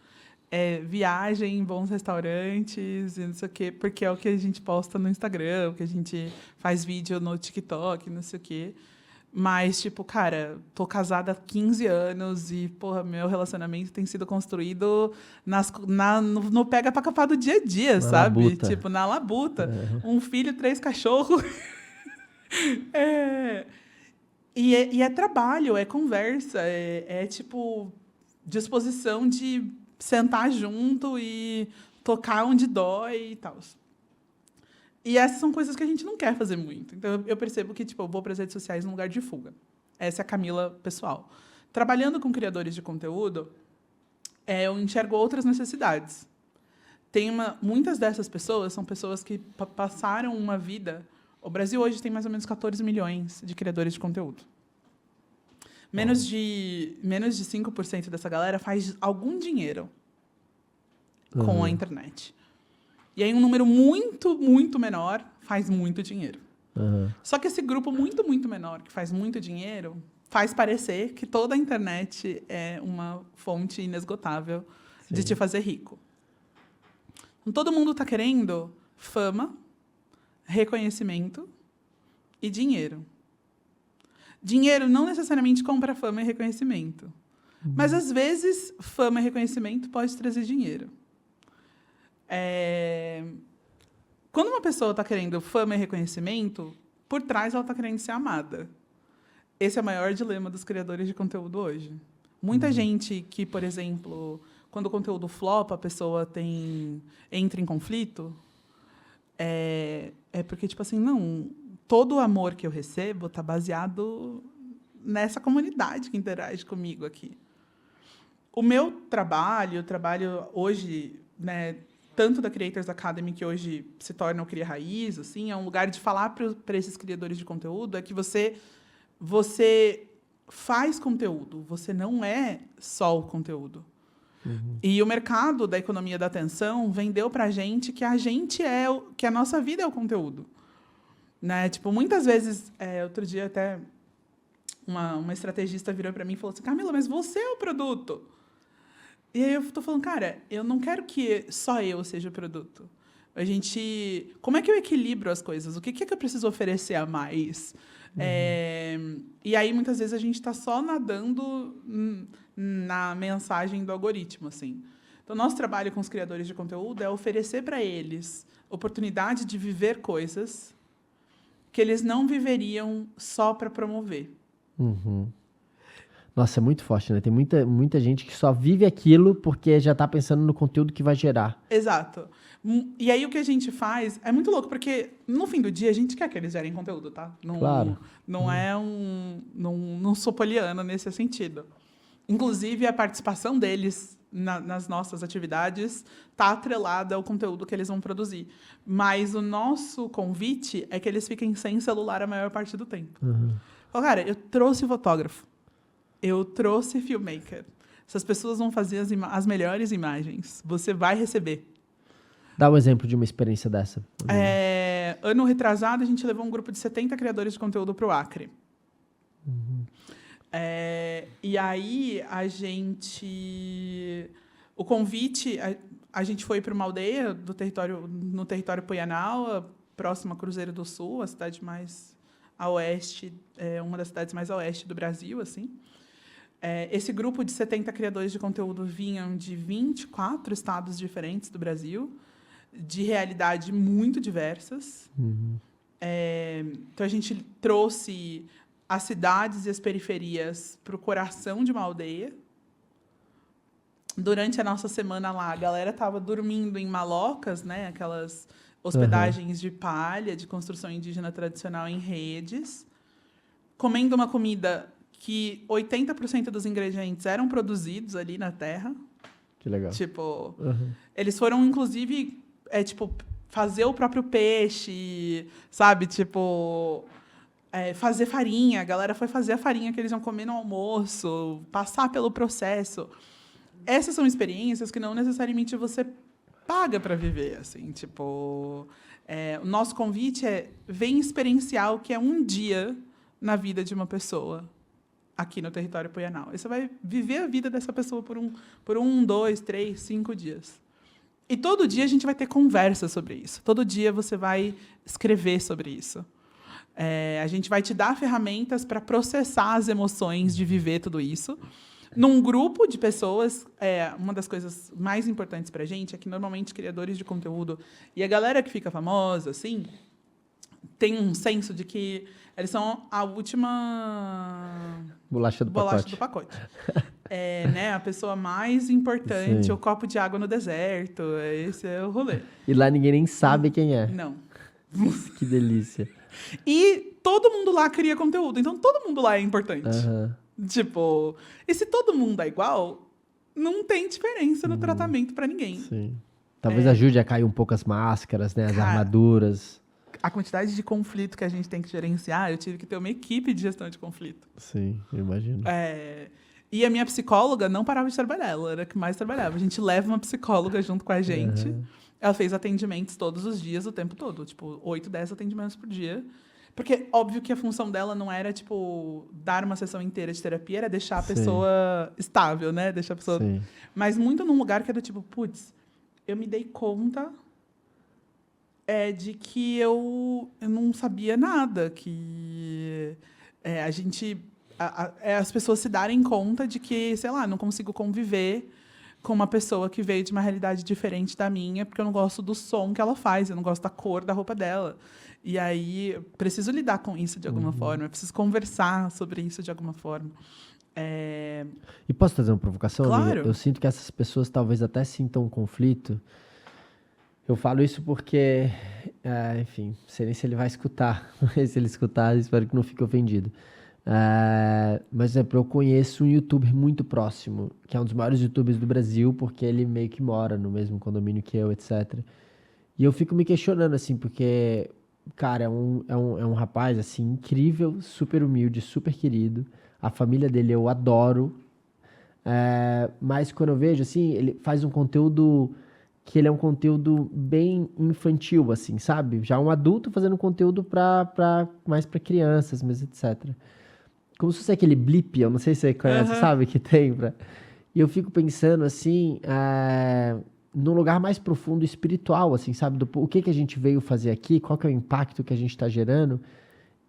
é viagem em bons restaurantes, e não sei o quê, porque é o que a gente posta no Instagram, o que a gente faz vídeo no TikTok, não sei o quê. Mas, tipo, cara, tô casada há 15 anos e, porra, meu relacionamento tem sido construído no pega pra capar do dia a dia, Na sabe? labuta. Tipo, na labuta. Um filho, 3 cachorros. E é trabalho, é conversa, tipo, disposição de sentar junto e tocar onde dói e tal. E essas são coisas que a gente não quer fazer muito. Então, eu percebo que tipo, eu vou para as redes sociais num lugar de fuga. Essa é a Camila pessoal. Trabalhando com criadores de conteúdo, eu enxergo outras necessidades. Muitas dessas pessoas são pessoas que passaram uma vida... O Brasil hoje tem mais ou menos 14 milhões de criadores de conteúdo. Menos de 5% dessa galera faz algum dinheiro com a internet. E aí um número muito, muito menor faz muito dinheiro. Só que esse grupo muito, muito menor que faz muito dinheiro faz parecer que toda a internet é uma fonte inesgotável de te fazer rico. Então, todo mundo está querendo fama, reconhecimento e dinheiro. Dinheiro não necessariamente compra fama e reconhecimento. Mas, às vezes, fama e reconhecimento pode trazer dinheiro. Quando uma pessoa está querendo fama e reconhecimento, por trás ela está querendo ser amada. Esse é o maior dilema dos criadores de conteúdo hoje. Muita gente que, por exemplo, quando o conteúdo flopa, a pessoa entra em conflito, é porque, tipo assim, não, todo o amor que eu recebo está baseado nessa comunidade que interage comigo aqui. O meu trabalho hoje, né, tanto da Creators Academy, que hoje se torna o Cria Raiz, assim, é um lugar de falar para esses criadores de conteúdo, é que você faz conteúdo, você não é só o conteúdo. E o mercado da economia da atenção vendeu para a gente que que a nossa vida é o conteúdo. Né? Tipo, muitas vezes, outro dia até uma estrategista virou para mim e falou assim, Camila, mas você é o produto. E aí eu tô falando, cara, eu não quero que só eu seja o produto. Como é que eu equilibro as coisas? O que é que eu preciso oferecer a mais? E aí, muitas vezes, a gente está só nadando na mensagem do algoritmo, assim. Então, nosso trabalho com os criadores de conteúdo é oferecer para eles oportunidade de viver coisas que eles não viveriam só para promover. Nossa, é muito forte, né? Tem muita gente que só vive aquilo porque já tá pensando no conteúdo que vai gerar. Exato. E aí o que a gente faz é muito louco, porque no fim do dia a gente quer que eles gerem conteúdo, tá? Não, Claro. Não é não sou poliana nesse sentido. Inclusive, a participação deles nas nossas atividades está atrelada ao conteúdo que eles vão produzir. Mas o nosso convite é que eles fiquem sem celular a maior parte do tempo. Falo, cara, eu trouxe fotógrafo. Eu trouxe filmmaker. Essas pessoas vão fazer as melhores imagens. Você vai receber. Dá um exemplo de uma experiência dessa. Ano retrasado, a gente levou um grupo de 70 criadores de conteúdo para o Acre. E aí, o convite... A gente foi para uma aldeia no território Poianal, próximo a Cruzeiro do Sul, a cidade mais a oeste, uma das cidades mais a oeste do Brasil, assim. Esse grupo de 70 criadores de conteúdo vinham de 24 estados diferentes do Brasil, de realidade muito diversas. Então, a gente trouxe as cidades e as periferias para o coração de uma aldeia. Durante a nossa semana lá, a galera estava dormindo em malocas, né? Aquelas hospedagens de palha, de construção indígena tradicional em redes, comendo uma comida que 80% dos ingredientes eram produzidos ali na terra. Que legal. Tipo, eles foram, inclusive, fazer o próprio peixe, sabe? Tipo, fazer farinha. A galera foi fazer a farinha que eles iam comer no almoço, passar pelo processo. Essas são experiências que não necessariamente você paga para viver, assim, tipo... o nosso convite vem experienciar o que é um dia na vida de uma pessoa aqui no território Poianal. E você vai viver a vida dessa pessoa por 1, 2, 3, 5 dias. E todo dia a gente vai ter conversa sobre isso. Todo dia você vai escrever sobre isso. A gente vai te dar ferramentas para processar as emoções de viver tudo isso. Num grupo de pessoas, uma das coisas mais importantes para a gente é que, normalmente, criadores de conteúdo e a galera que fica famosa, assim, tem um senso de que eles são a última bolacha do pacote. Né? A pessoa mais importante, Sim. o copo de água no deserto, esse é o rolê. E lá ninguém nem sabe quem é. Não. Que delícia. E todo mundo lá cria conteúdo, então todo mundo lá é importante. Tipo, e se todo mundo é igual, não tem diferença no tratamento para ninguém. Sim. Talvez ajude a cair um pouco as máscaras, né? As armaduras. A quantidade de conflito que a gente tem que gerenciar, eu tive que ter uma equipe de gestão de conflito. Sim, eu imagino. E a minha psicóloga não parava de trabalhar, ela era a que mais trabalhava. A gente leva uma psicóloga junto com a gente. Ela fez atendimentos todos os dias, o tempo todo. Tipo, 8, 10 atendimentos por dia. Porque, óbvio que a função dela não era, tipo, dar uma sessão inteira de terapia, era deixar a pessoa estável, né? Deixar a pessoa... Sim. Mas muito num lugar que é do tipo, putz, eu me dei conta de que eu não sabia nada, que as pessoas se darem conta de que, sei lá, não consigo conviver com uma pessoa que veio de uma realidade diferente da minha, porque eu não gosto do som que ela faz, eu não gosto da cor da roupa dela. E aí, eu preciso lidar com isso de alguma forma, eu preciso conversar sobre isso de alguma forma. E posso fazer uma provocação? Claro. Amiga? Eu sinto que essas pessoas talvez até sintam um conflito. Eu falo isso porque, enfim, não sei nem se ele vai escutar. Se ele escutar, espero que não fique ofendido. Mas, por exemplo, eu conheço um youtuber muito próximo, que é um dos maiores youtubers do Brasil, porque ele meio que mora no mesmo condomínio que eu, etc. E eu fico me questionando, assim, porque, cara, é um rapaz, assim, incrível, super humilde, super querido. A família dele eu adoro. Mas quando eu vejo, assim, ele faz um conteúdo que ele é um conteúdo bem infantil, assim, sabe? Já um adulto fazendo conteúdo mais para crianças, mas etc. Como se fosse aquele blip, eu não sei se você conhece, sabe? Que tem E eu fico pensando, assim, num lugar mais profundo espiritual, assim, sabe? O que a gente veio fazer aqui, qual que é o impacto que a gente está gerando.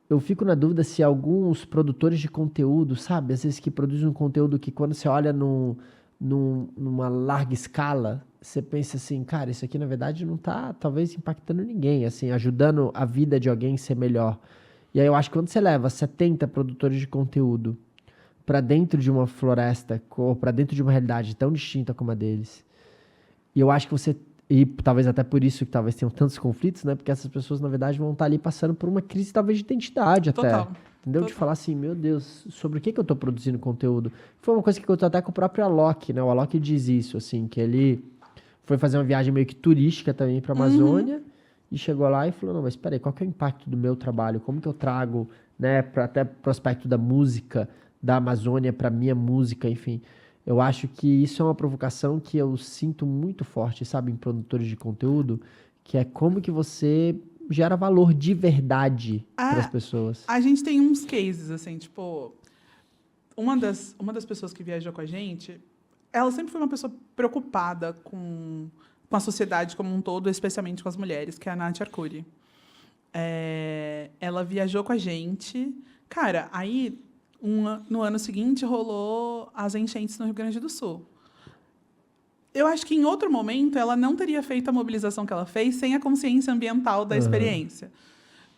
Eu fico na dúvida se alguns produtores de conteúdo, sabe? Às vezes que produzem um conteúdo que quando você olha numa larga escala, você pensa assim, cara, isso aqui na verdade não tá talvez impactando ninguém, assim, ajudando a vida de alguém a ser melhor. E aí eu acho que quando você leva 70 produtores de conteúdo para dentro de uma floresta, ou para dentro de uma realidade tão distinta como a deles, e eu acho que você. E talvez até por isso que talvez tenham tantos conflitos, né? Porque essas pessoas, na verdade, vão estar ali passando por uma crise, talvez, de identidade até. Total. Entendeu? De falar assim, meu Deus, sobre o que eu tô produzindo conteúdo? Foi uma coisa que eu tô até com o próprio Alok, né? O Alok diz isso, assim, que ele foi fazer uma viagem meio que turística também pra Amazônia e chegou lá e falou, não, mas peraí, qual que é o impacto do meu trabalho? Como que eu trago, né, até pro aspecto da música, da Amazônia pra minha música, enfim. Eu acho que isso é uma provocação que eu sinto muito forte, sabe, em produtores de conteúdo, que é como que você gera valor de verdade para as pessoas. A gente tem uns cases, assim, tipo... Uma das pessoas que viajou com a gente, ela sempre foi uma pessoa preocupada com a sociedade como um todo, especialmente com as mulheres, que é a Nath Arcuri. Ela viajou com a gente. Cara, aí... no ano seguinte, rolou as enchentes no Rio Grande do Sul. Eu acho que, em outro momento, ela não teria feito a mobilização que ela fez sem a consciência ambiental da experiência.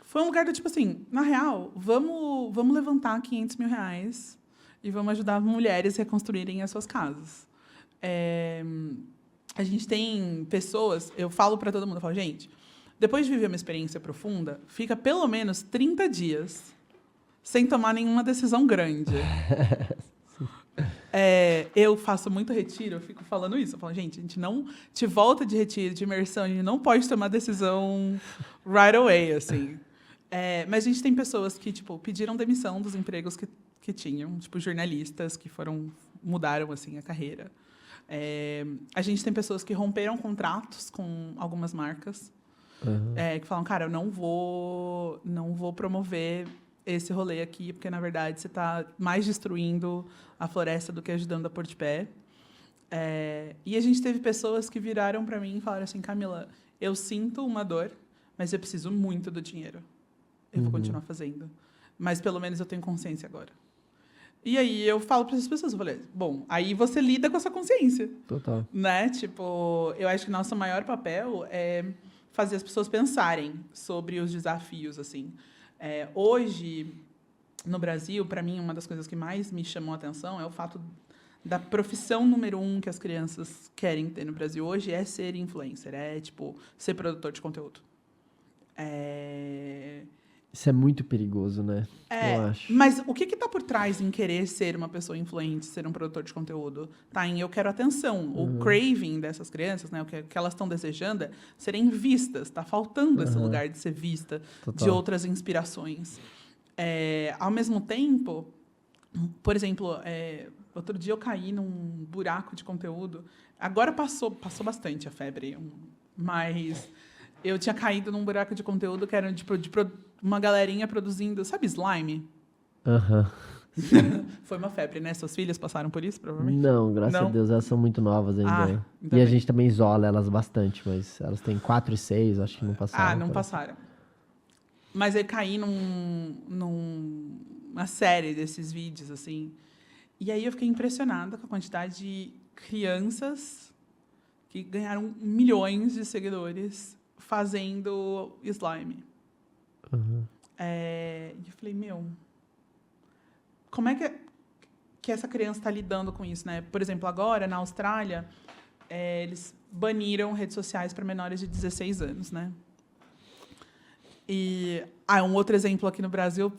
Foi um lugar do tipo assim, na real, vamos levantar 500 mil reais e vamos ajudar mulheres a reconstruírem as suas casas. A gente tem pessoas... Eu falo para todo mundo, eu falo, gente, depois de viver uma experiência profunda, fica pelo menos 30 dias... sem tomar nenhuma decisão grande. Eu faço muito retiro, eu fico falando isso. Eu falo, gente, a gente não te volta de retiro, de imersão, a gente não pode tomar decisão right away, assim. Mas a gente tem pessoas que, tipo, pediram demissão dos empregos que tinham, tipo, jornalistas que mudaram, assim, a carreira. A gente tem pessoas que romperam contratos com algumas marcas, que falam, cara, eu não vou promover esse rolê aqui, porque, na verdade, você está mais destruindo a floresta do que ajudando a pôr de pé. E a gente teve pessoas que viraram para mim e falaram assim, Camila, eu sinto uma dor, mas eu preciso muito do dinheiro. Eu vou continuar fazendo. Mas, pelo menos, eu tenho consciência agora. E aí, eu falo para essas pessoas, eu falei, bom, aí você lida com essa consciência. Total. Né? Tipo, eu acho que nosso maior papel é fazer as pessoas pensarem sobre os desafios, assim. Hoje, no Brasil, para mim, uma das coisas que mais me chamou a atenção é o fato da profissão número 1 que as crianças querem ter no Brasil hoje é ser influencer, tipo, ser produtor de conteúdo. Isso é muito perigoso, né? Eu acho. Mas o que está por trás em querer ser uma pessoa influente, ser um produtor de conteúdo? Tá em eu quero atenção. O craving dessas crianças, né, o que elas estão desejando é serem vistas. Está faltando esse lugar de ser vista. Total. De outras inspirações. Ao mesmo tempo, por exemplo, outro dia eu caí num buraco de conteúdo. Agora passou bastante a febre, mas eu tinha caído num buraco de conteúdo que era de uma galerinha produzindo, sabe, slime? Foi uma febre, né? Suas filhas passaram por isso, provavelmente? Não, graças a Deus, elas são muito novas ainda. E a gente também isola elas bastante, mas elas têm 4 e 6, acho que não passaram. Não passaram. Mas eu caí numa série desses vídeos, assim. E aí eu fiquei impressionada com a quantidade de crianças que ganharam milhões de seguidores fazendo slime. E eu falei, como é que essa criança está lidando com isso, né? Por exemplo, agora, na Austrália, eles baniram redes sociais para menores de 16 anos, né? E um outro exemplo aqui no Brasil,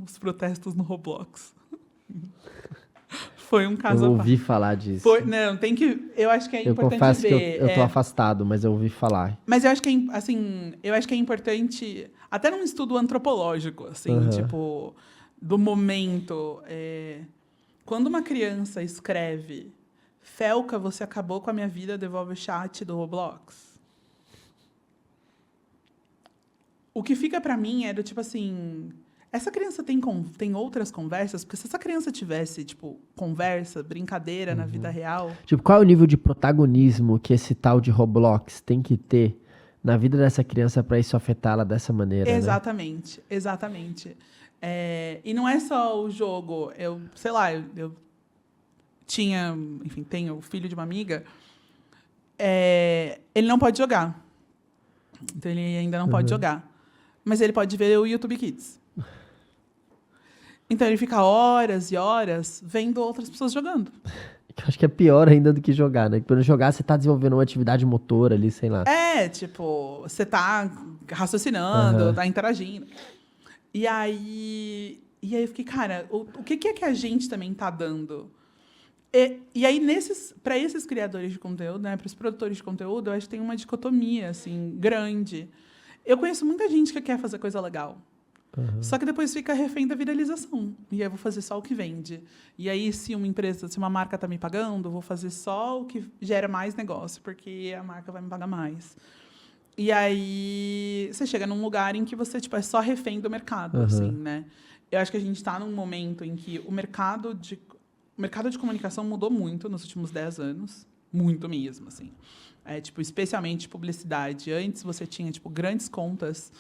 os protestos no Roblox. Foi um caso... Eu ouvi falar disso. Não, tem que... Eu acho que é importante ver. Eu confesso que eu tô afastado, mas eu ouvi falar. Mas eu acho que é importante, até num estudo antropológico, assim, tipo, do momento. Quando uma criança escreve Felca, você acabou com a minha vida, devolve o chat do Roblox. O que fica para mim é do tipo assim... essa criança tem outras conversas? Porque se essa criança tivesse, tipo, conversa, brincadeira na vida real... Tipo, qual é o nível de protagonismo que esse tal de Roblox tem que ter na vida dessa criança para isso afetá-la dessa maneira, Exatamente, né? exatamente. E não é só o jogo. Sei lá, eu tinha... Enfim, tenho o filho de uma amiga. Ele não pode jogar. Então, ele ainda não pode jogar. Mas ele pode ver o YouTube Kids. Então, ele fica horas e horas vendo outras pessoas jogando. Eu acho que é pior ainda do que jogar, né? Quando jogar, você tá desenvolvendo uma atividade motora ali, sei lá. Tipo, você tá raciocinando, tá interagindo. E aí eu fiquei, cara, o que é que a gente também tá dando? E aí, para esses criadores de conteúdo, né, para os produtores de conteúdo, eu acho que tem uma dicotomia, assim, grande. Eu conheço muita gente que quer fazer coisa legal. Só que depois fica refém da viralização. E aí eu vou fazer só o que vende. E aí, se uma marca está me pagando, eu vou fazer só o que gera mais negócio, porque a marca vai me pagar mais. E aí você chega num lugar em que você tipo, é só refém do mercado, assim, né? Eu acho que a gente está num momento em que o mercado de comunicação mudou muito nos últimos 10 anos. Muito mesmo, assim. Tipo, especialmente publicidade. Antes você tinha tipo, grandes contas,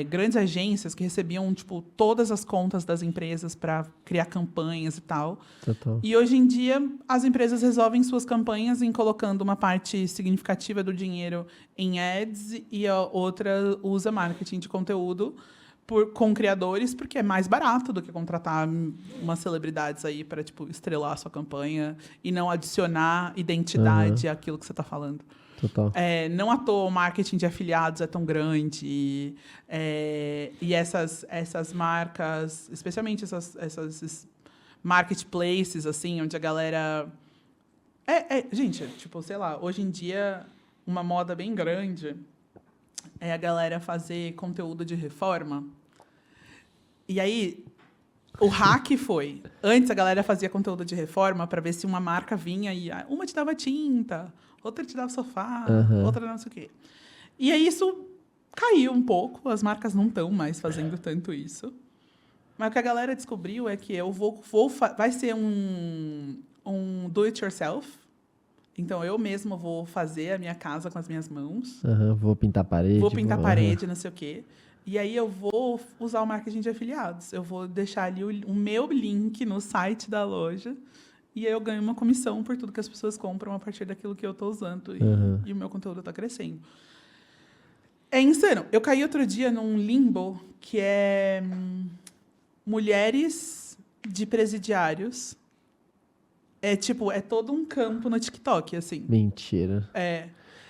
grandes agências que recebiam tipo, todas as contas das empresas para criar campanhas e tal. Total. E hoje em dia as empresas resolvem suas campanhas em colocando uma parte significativa do dinheiro em ads e a outra usa marketing de conteúdo com criadores, porque é mais barato do que contratar umas celebridades aí para tipo, estrelar a sua campanha e não adicionar identidade àquilo que você está falando. Total. Não à toa o marketing de afiliados é tão grande. E essas marcas, especialmente essas marketplaces, assim, onde a galera... gente, tipo, sei lá, hoje em dia, uma moda bem grande é a galera fazer conteúdo de reforma. E aí, o hack foi... Antes, a galera fazia conteúdo de reforma para ver se uma marca vinha e... Uma te dava tinta, outra te dava sofá, outra não sei o quê. E aí, isso caiu um pouco. As marcas não estão mais fazendo tanto isso. Mas o que a galera descobriu é que vai ser um do-it-yourself. Então, eu mesma vou fazer a minha casa com as minhas mãos. Vou pintar a parede. Vou pintar a parede, não sei o quê. E aí, eu vou usar o marketing de afiliados. Eu vou deixar ali o meu link no site da loja. E aí, eu ganho uma comissão por tudo que as pessoas compram a partir daquilo que eu estou usando. E o meu conteúdo está crescendo. É insano. Eu caí outro dia num limbo que é mulheres de presidiários. É todo um campo no TikTok, assim. Mentira.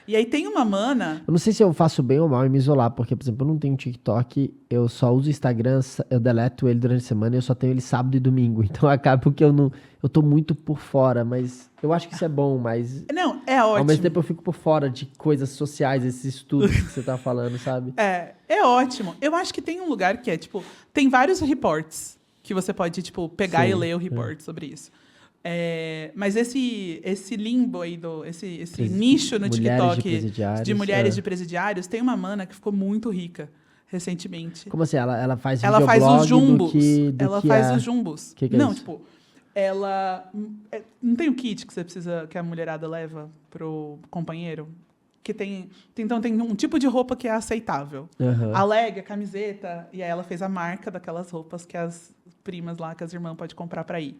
E aí tem uma mana... Eu não sei se eu faço bem ou mal em me isolar, porque, por exemplo, eu não tenho TikTok, eu só uso o Instagram, eu deleto ele durante a semana e eu só tenho ele sábado e domingo. Então acaba que eu tô muito por fora, mas eu acho que isso é bom, mas... Não, é ótimo. Ao mesmo tempo eu fico por fora de coisas sociais, esses estudos que você tá falando, sabe? É ótimo. Eu acho que tem um lugar que tem vários reports que você pode, pegar e ler o report sobre isso. Mas esse limbo aí, esse nicho no TikTok de mulheres de presidiários, tem uma mana que ficou muito rica recentemente. Como assim? Ela faz ela faz os jumbos. Ela faz os jumbos. Que não, é ela... Não tem o kit que a mulherada leva pro companheiro? Então, tem um tipo de roupa que é aceitável. A leg, a camiseta, e aí ela fez a marca daquelas roupas que as primas lá, que as irmãs podem comprar para ir.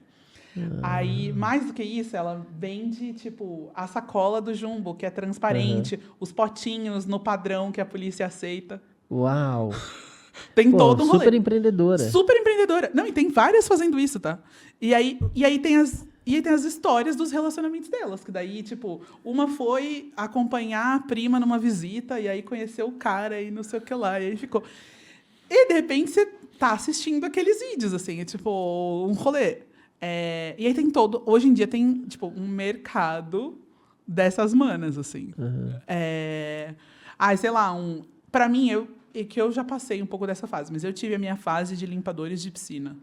Aí, mais do que isso, ela vende, a sacola do Jumbo, que é transparente, os potinhos no padrão que a polícia aceita. Uau! Tem todo um rolê. Super empreendedora. Super empreendedora. Não, e tem várias fazendo isso, tá? E aí tem as histórias dos relacionamentos delas, que daí, uma foi acompanhar a prima numa visita, e aí conheceu o cara, e não sei o que lá, e aí ficou... E, de repente, você tá assistindo aqueles vídeos, assim, um rolê. E aí tem hoje em dia tem, um mercado dessas manas, assim. Sei lá, pra mim, que eu já passei um pouco dessa fase, mas eu tive a minha fase de limpadores de piscina.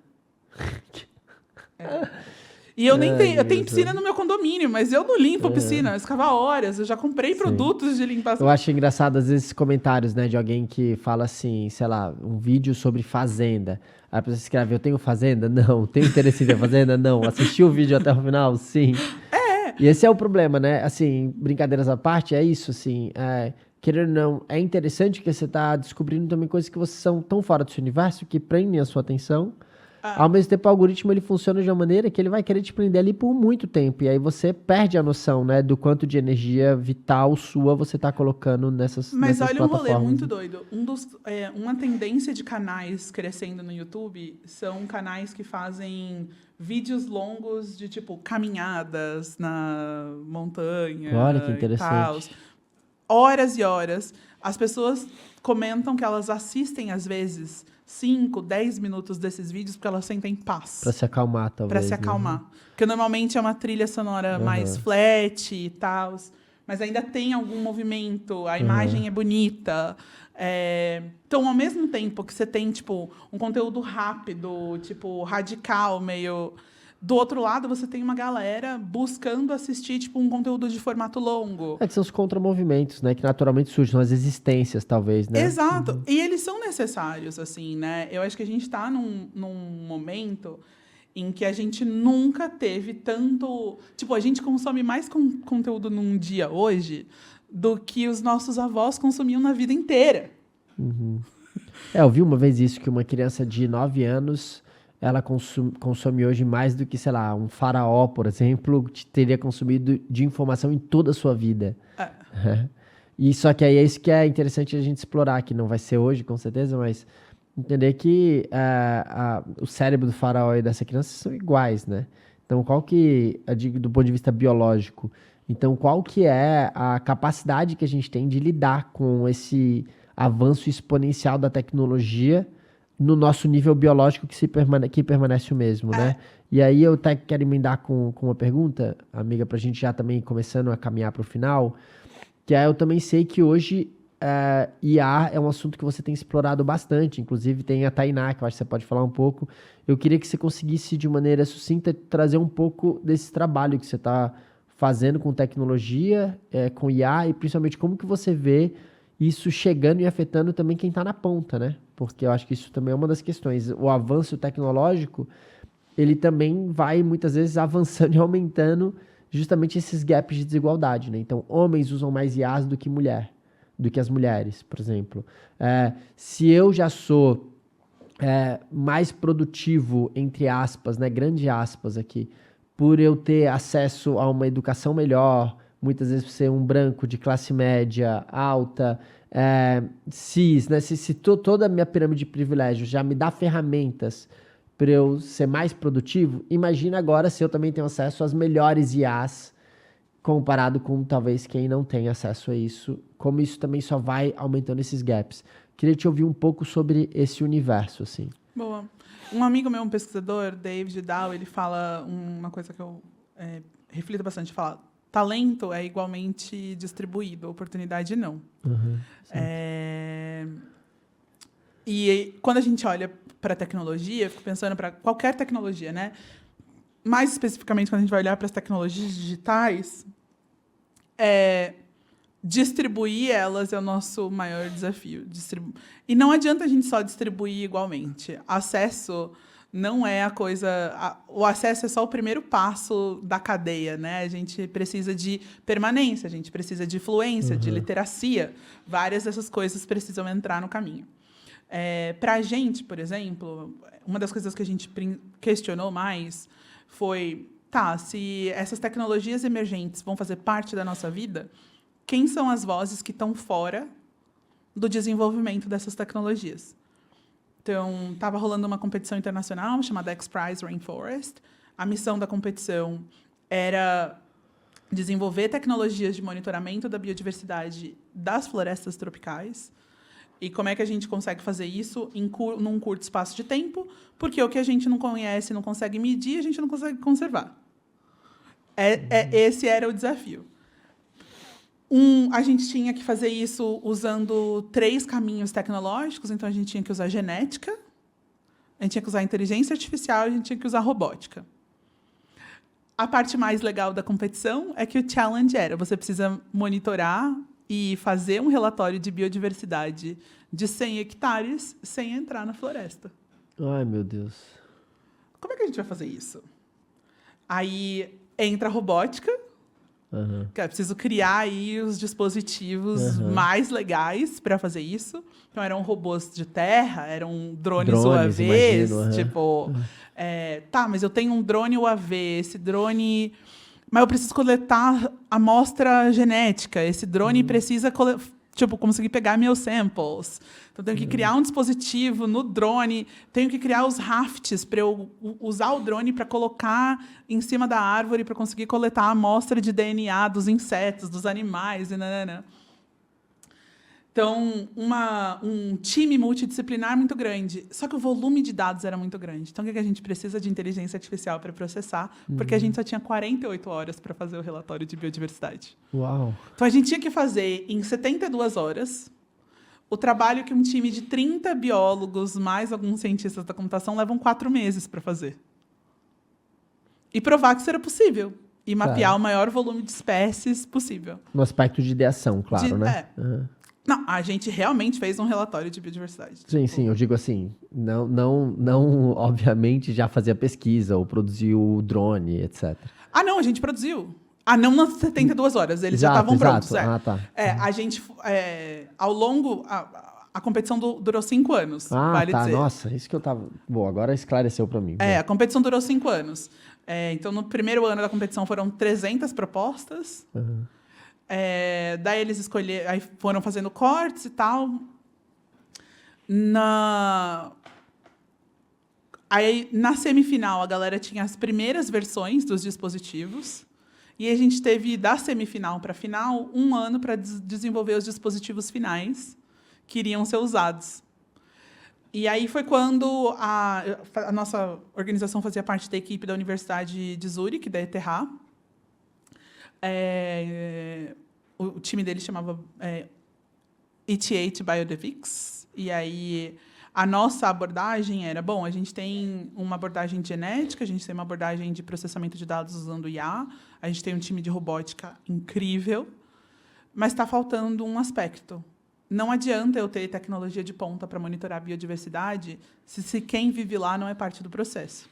E eu nem tenho, eu Ai, tenho Jesus. piscina no meu condomínio, mas eu não limpo a piscina, eu escava horas, eu já comprei produtos de limpar. Eu acho engraçado, às vezes, esses comentários, né, de alguém que fala assim, sei lá, um vídeo sobre fazenda. Aí a pessoa escreve, eu tenho fazenda? Não. Tenho interesse em ter fazenda? Não. Assistiu o vídeo até o final? Sim. E esse é o problema, né? Assim, brincadeiras à parte, é isso, assim. Querendo ou não, é interessante que você tá descobrindo também coisas que você são tão fora do seu universo que prendem a sua atenção. Ao mesmo tempo, o algoritmo ele funciona de uma maneira que ele vai querer te prender ali por muito tempo. E aí você perde a noção, né, do quanto de energia vital sua você tá colocando Mas nessas olha um rolê plataformas. muito doido. Uma tendência de canais crescendo no YouTube são canais que fazem vídeos longos de, tipo, caminhadas na montanha Olha que e tal. interessante. Horas e horas. As pessoas comentam que elas assistem, às vezes, 5, 10 minutos desses vídeos porque elas sentem paz. Pra se acalmar, talvez. Pra se né? acalmar. Porque normalmente é uma trilha sonora mais flat e tal, mas ainda tem algum movimento, a imagem é bonita. Então, ao mesmo tempo que você tem, tipo, um conteúdo rápido, tipo, radical, meio... Do outro lado, você tem uma galera buscando assistir, tipo, um conteúdo de formato longo. É que são os contramovimentos, né, que naturalmente surgem, são as existências, talvez, né? Exato. E eles são necessários, assim, né? Eu acho que a gente está num momento em que a gente nunca teve tanto... Tipo, a gente consome mais conteúdo num dia hoje do que os nossos avós consumiam na vida inteira. Eu vi uma vez isso, que uma criança de 9 anos, ela consome hoje mais do que, sei lá, um faraó, por exemplo, teria consumido de informação em toda a sua vida. E só que aí é isso que é interessante a gente explorar, que não vai ser hoje, com certeza, mas entender que o cérebro do faraó e dessa criança são iguais, né? Então, qual que, eu digo, do ponto de vista biológico, então qual que é a capacidade que a gente tem de lidar com esse avanço exponencial da tecnologia no nosso nível biológico que permanece o mesmo, né? E aí eu até quero emendar com uma pergunta, amiga, pra gente já também começando a caminhar para o final, que eu também sei que hoje IA é um assunto que você tem explorado bastante, inclusive tem a Tainá, que eu acho que você pode falar um pouco. Eu queria que você conseguisse, de maneira sucinta, trazer um pouco desse trabalho que você está fazendo com tecnologia, com IA, e principalmente como que você vê isso chegando e afetando também quem está na ponta, né? Porque eu acho que isso também é uma das questões. O avanço tecnológico, ele também vai, muitas vezes, avançando e aumentando justamente esses gaps de desigualdade, né? Então, homens usam mais IAs do que as mulheres, por exemplo. Se eu já sou mais produtivo, entre aspas, né? Grande aspas aqui, por eu ter acesso a uma educação melhor, muitas vezes por ser um branco de classe média alta, cis, né? Se toda a minha pirâmide de privilégios já me dá ferramentas para eu ser mais produtivo, imagina agora se eu também tenho acesso às melhores IAs, comparado com talvez quem não tem acesso a isso, como isso também só vai aumentando esses gaps. Queria te ouvir um pouco sobre esse universo, assim. Boa. Um amigo meu, um pesquisador, David Dow, ele fala uma coisa que eu reflito bastante, fala: talento é igualmente distribuído, oportunidade não. E quando a gente olha para a tecnologia, eu fico pensando para qualquer tecnologia, né? Mais especificamente, quando a gente vai olhar para as tecnologias digitais, distribuir elas é o nosso maior desafio. E não adianta a gente só distribuir igualmente. Acesso não é a coisa... O acesso é só o primeiro passo da cadeia, né? A gente precisa de permanência, a gente precisa de fluência, de literacia. Várias dessas coisas precisam entrar no caminho. Para a gente, por exemplo, uma das coisas que a gente questionou mais foi, se essas tecnologias emergentes vão fazer parte da nossa vida, quem são as vozes que estão fora do desenvolvimento dessas tecnologias? Então, estava rolando uma competição internacional chamada X-Prize Rainforest. A missão da competição era desenvolver tecnologias de monitoramento da biodiversidade das florestas tropicais. E como é que a gente consegue fazer isso num curto espaço de tempo? Porque o que a gente não conhece, não consegue medir, a gente não consegue conservar. Esse era o desafio. A gente tinha que fazer isso usando 3 caminhos tecnológicos. Então, a gente tinha que usar genética, a gente tinha que usar inteligência artificial e a gente tinha que usar robótica. a parte mais legal da competição é que o challenge era: você precisa monitorar e fazer um relatório de biodiversidade de 100 hectares sem entrar na floresta. Ai, meu Deus. Como é que a gente vai fazer isso? Aí entra a robótica, que é preciso criar aí os dispositivos mais legais para fazer isso. Então, eram robôs de terra, eram drones UAVs, imagino, tipo... tá, mas eu tenho um drone UAV, esse drone... Mas eu preciso coletar amostra genética, esse drone precisa conseguir pegar meus samples. Então, tenho que criar um dispositivo no drone, tenho que criar os rafts para eu usar o drone para colocar em cima da árvore para conseguir coletar a amostra de DNA dos insetos, dos animais, e nanana. Então, um time multidisciplinar muito grande. Só que o volume de dados era muito grande. Então, o que a gente precisa de inteligência artificial para processar? Porque a gente só tinha 48 horas para fazer o relatório de biodiversidade. Uau! Então, a gente tinha que fazer em 72 horas o trabalho que um time de 30 biólogos, mais alguns cientistas da computação, levam 4 meses para fazer. E provar que isso era possível. E mapear o maior volume de espécies possível. No aspecto de ideação, claro, né? Não, a gente realmente fez um relatório de biodiversidade. Sim, eu digo assim, não, obviamente, já fazia pesquisa ou produziu o drone, etc. Ah, não, a gente produziu. Ah, não nas 72 horas, eles já estavam prontos. Ah, tá. A gente, ao longo, a competição durou 5 anos, vale dizer. Nossa, isso que eu tava... Bom, agora esclareceu para mim. A competição durou 5 anos. Então, no primeiro ano da competição foram 300 propostas. Daí eles escolheram, aí foram fazendo cortes e tal. Aí, na semifinal, a galera tinha as primeiras versões dos dispositivos. E a gente teve, da semifinal para a final, 1 ano para desenvolver os dispositivos finais que iriam ser usados. E aí foi quando a nossa organização fazia parte da equipe da Universidade de Zurich, da ETH. O time dele chamava ETH Biodefix. E aí a nossa abordagem era, bom, a gente tem uma abordagem de genética, a gente tem uma abordagem de processamento de dados usando IA, a gente tem um time de robótica incrível, mas está faltando um aspecto. Não adianta eu ter tecnologia de ponta para monitorar a biodiversidade se quem vive lá não é parte do processo.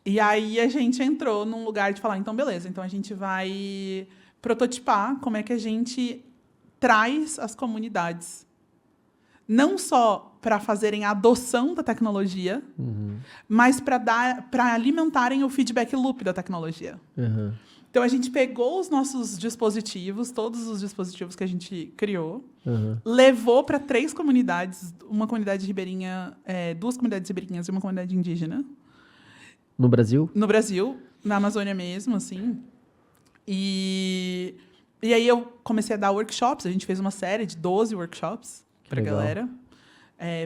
E aí a gente entrou num lugar de falar, então, beleza, então a gente vai prototipar como é que a gente traz as comunidades, não só para fazerem a adoção da tecnologia, mas para alimentarem o feedback loop da tecnologia. Então, a gente pegou os nossos dispositivos, todos os dispositivos que a gente criou, levou para 3 comunidades, uma comunidade ribeirinha, 2 comunidades ribeirinhas e uma comunidade indígena. No Brasil? No Brasil, na Amazônia mesmo, assim. E aí eu comecei a dar workshops, a gente fez uma série de 12 workshops para a galera,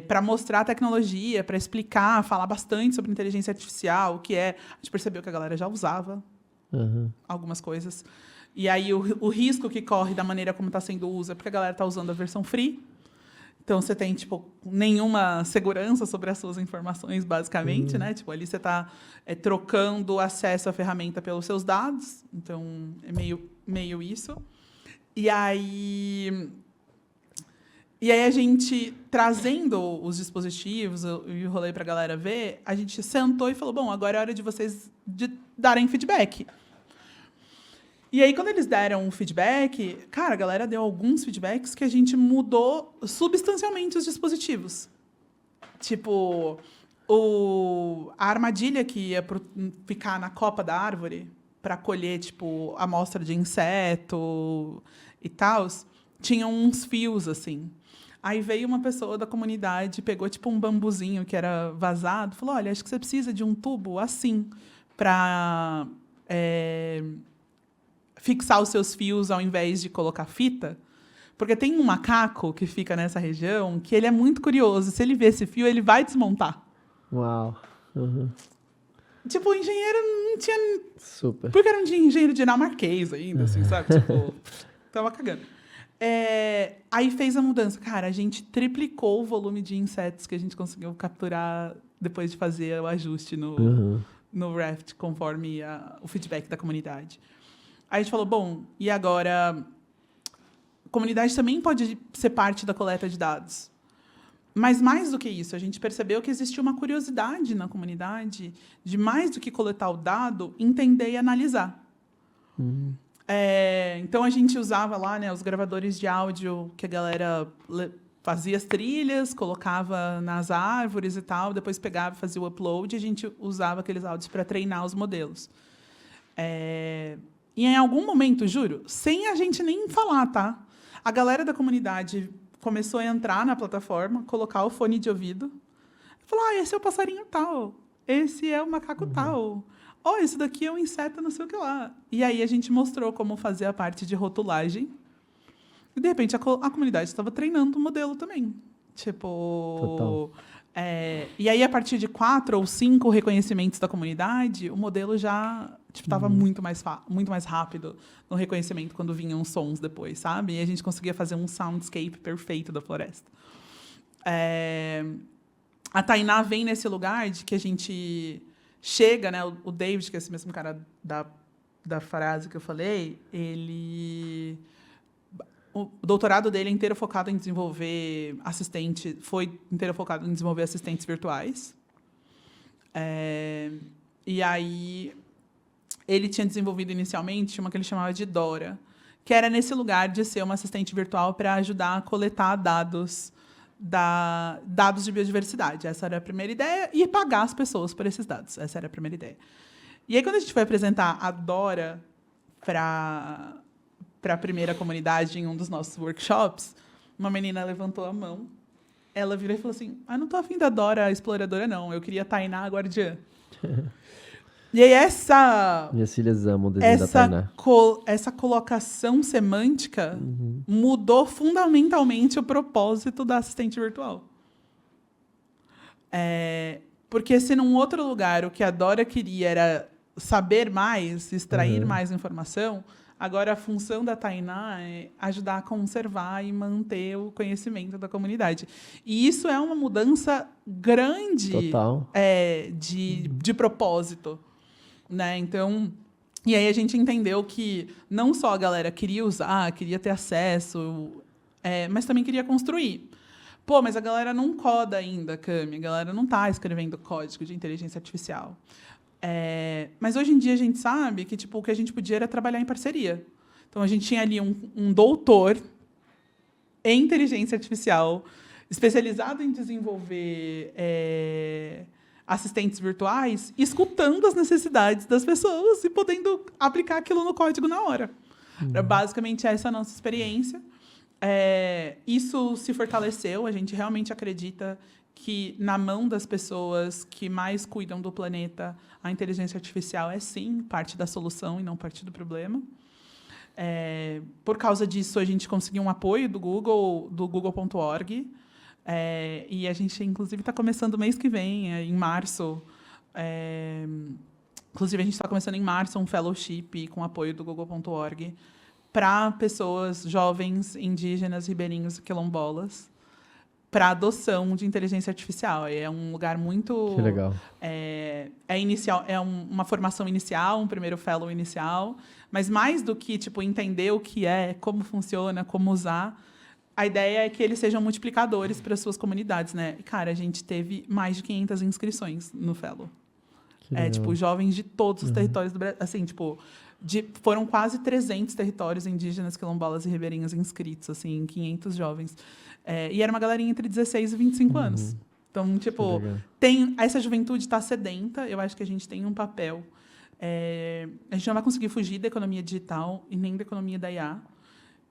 para mostrar a tecnologia, para explicar, falar bastante sobre inteligência artificial, o que é. A gente percebeu que a galera já usava algumas coisas. E aí o risco que corre da maneira como está sendo uso é porque a galera está usando a versão free. Então, você tem, nenhuma segurança sobre as suas informações, basicamente, né? Ali você está trocando acesso à ferramenta pelos seus dados. Então, é meio isso. E aí a gente, trazendo os dispositivos e o rolê para a galera ver, a gente sentou e falou, bom, agora é hora de vocês darem feedback. E aí, quando eles deram um feedback, cara, a galera deu alguns feedbacks que a gente mudou substancialmente os dispositivos. A armadilha que ia ficar na copa da árvore para colher, amostra de inseto e tal, tinha uns fios, assim. Aí veio uma pessoa da comunidade, pegou, um bambuzinho que era vazado, falou, olha, acho que você precisa de um tubo assim para... fixar os seus fios ao invés de colocar fita, porque tem um macaco que fica nessa região que ele é muito curioso. Se ele vê esse fio, ele vai desmontar. Uau. O engenheiro não tinha... Super. Porque era um engenheiro dinamarquês ainda, assim, sabe? Tava cagando. Aí fez a mudança. Cara, a gente triplicou o volume de insetos que a gente conseguiu capturar depois de fazer o ajuste no Raft, conforme o feedback da comunidade. Aí a gente falou, bom, e agora a comunidade também pode ser parte da coleta de dados. Mas mais do que isso, a gente percebeu que existia uma curiosidade na comunidade de mais do que coletar o dado, entender e analisar. Então, a gente usava lá, né, os gravadores de áudio que a galera fazia as trilhas, colocava nas árvores e tal, depois pegava e fazia o upload, e a gente usava aqueles áudios para treinar os modelos. E em algum momento, juro, sem a gente nem falar, tá? A galera da comunidade começou a entrar na plataforma, colocar o fone de ouvido, falar, esse é o passarinho tal, esse é o macaco tal, esse daqui é um inseto não sei o que lá. E aí a gente mostrou como fazer a parte de rotulagem. E, de repente, a comunidade estava treinando o modelo também. Tipo... e aí, a partir de 4 ou 5 reconhecimentos da comunidade, o modelo já estava muito mais rápido no reconhecimento quando vinham os sons depois, sabe? E a gente conseguia fazer um soundscape perfeito da floresta. A Tainá vem nesse lugar de que a gente chega, né? O David, que é esse mesmo cara da frase que eu falei, o doutorado dele é inteiro focado em desenvolver assistentes virtuais. E aí, ele tinha desenvolvido inicialmente uma que ele chamava de Dora, que era nesse lugar de ser uma assistente virtual para ajudar a coletar dados de biodiversidade. Essa era a primeira ideia, e pagar as pessoas por esses dados. Essa era a primeira ideia. E aí, quando a gente foi apresentar a Dora para a primeira comunidade em um dos nossos workshops, uma menina levantou a mão, ela virou e falou assim, não estou afim da Dora exploradora, não. Eu queria a Tainá a guardiã. E aí Minhas filhas amam o desenho da Tainá. Essa colocação semântica mudou fundamentalmente o propósito da assistente virtual. Porque se num outro lugar o que a Dora queria era saber mais, extrair mais informação, agora a função da Tainá é ajudar a conservar e manter o conhecimento da comunidade. E isso é uma mudança grande de propósito. Né? Então, e aí a gente entendeu que não só a galera queria usar, queria ter acesso, mas também queria construir. Mas a galera não coda ainda, Cami, a galera não está escrevendo código de inteligência artificial. Mas hoje em dia a gente sabe que o que a gente podia era trabalhar em parceria. Então, a gente tinha ali um doutor em inteligência artificial, especializado em desenvolver assistentes virtuais, escutando as necessidades das pessoas e podendo aplicar aquilo no código na hora. Basicamente, essa é a nossa experiência. Isso se fortaleceu. A gente realmente acredita que, na mão das pessoas que mais cuidam do planeta, a inteligência artificial é, sim, parte da solução e não parte do problema. Por causa disso, a gente conseguiu um apoio do Google.org, e a gente, inclusive, está começando mês que vem, em março. Inclusive, a gente está começando em março um fellowship com apoio do Google.org para pessoas jovens, indígenas, ribeirinhos e quilombolas, para adoção de inteligência artificial. É um lugar muito... Que legal. Inicial, uma formação inicial, um primeiro fellow inicial, mas mais do que entender o que é, como funciona, como usar, a ideia é que eles sejam multiplicadores para as suas comunidades, né? E, cara, a gente teve mais de 500 inscrições no fellow. Jovens de todos os territórios do Brasil. Assim, foram quase 300 territórios indígenas, quilombolas e ribeirinhos inscritos, assim, 500 jovens. E era uma galerinha entre 16 e 25 anos. Então, essa juventude está sedenta. Eu acho que a gente tem um papel. A gente não vai conseguir fugir da economia digital e nem da economia da IA.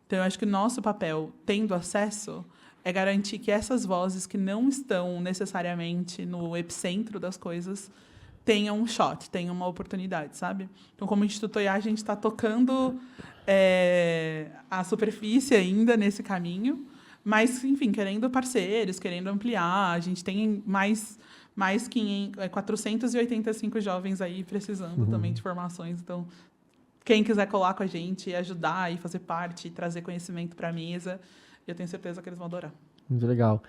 Então, eu acho que o nosso papel, tendo acesso, é garantir que essas vozes que não estão necessariamente no epicentro das coisas tenham um shot, tenham uma oportunidade, sabe? Então, como Instituto IA, a gente está tocando a superfície ainda nesse caminho, mas, enfim, querendo parceiros, querendo ampliar. A gente tem mais 485 jovens aí precisando também de formações. Então, quem quiser colar com a gente, ajudar e fazer parte, trazer conhecimento para a mesa, eu tenho certeza que eles vão adorar. Muito legal.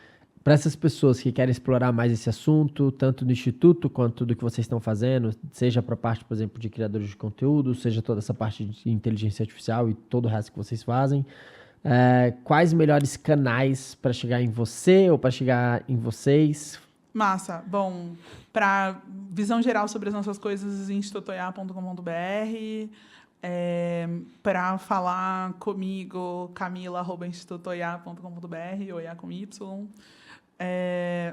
para essas pessoas que querem explorar mais esse assunto, tanto do Instituto quanto do que vocês estão fazendo, seja para a parte, por exemplo, de criadores de conteúdo, seja toda essa parte de inteligência artificial e todo o resto que vocês fazem, quais melhores canais para chegar em você ou para chegar em vocês? Massa. Bom, para visão geral sobre as nossas coisas, institutoia.com.br. Para falar comigo, camila@institutoia.com.br, Oia com Y.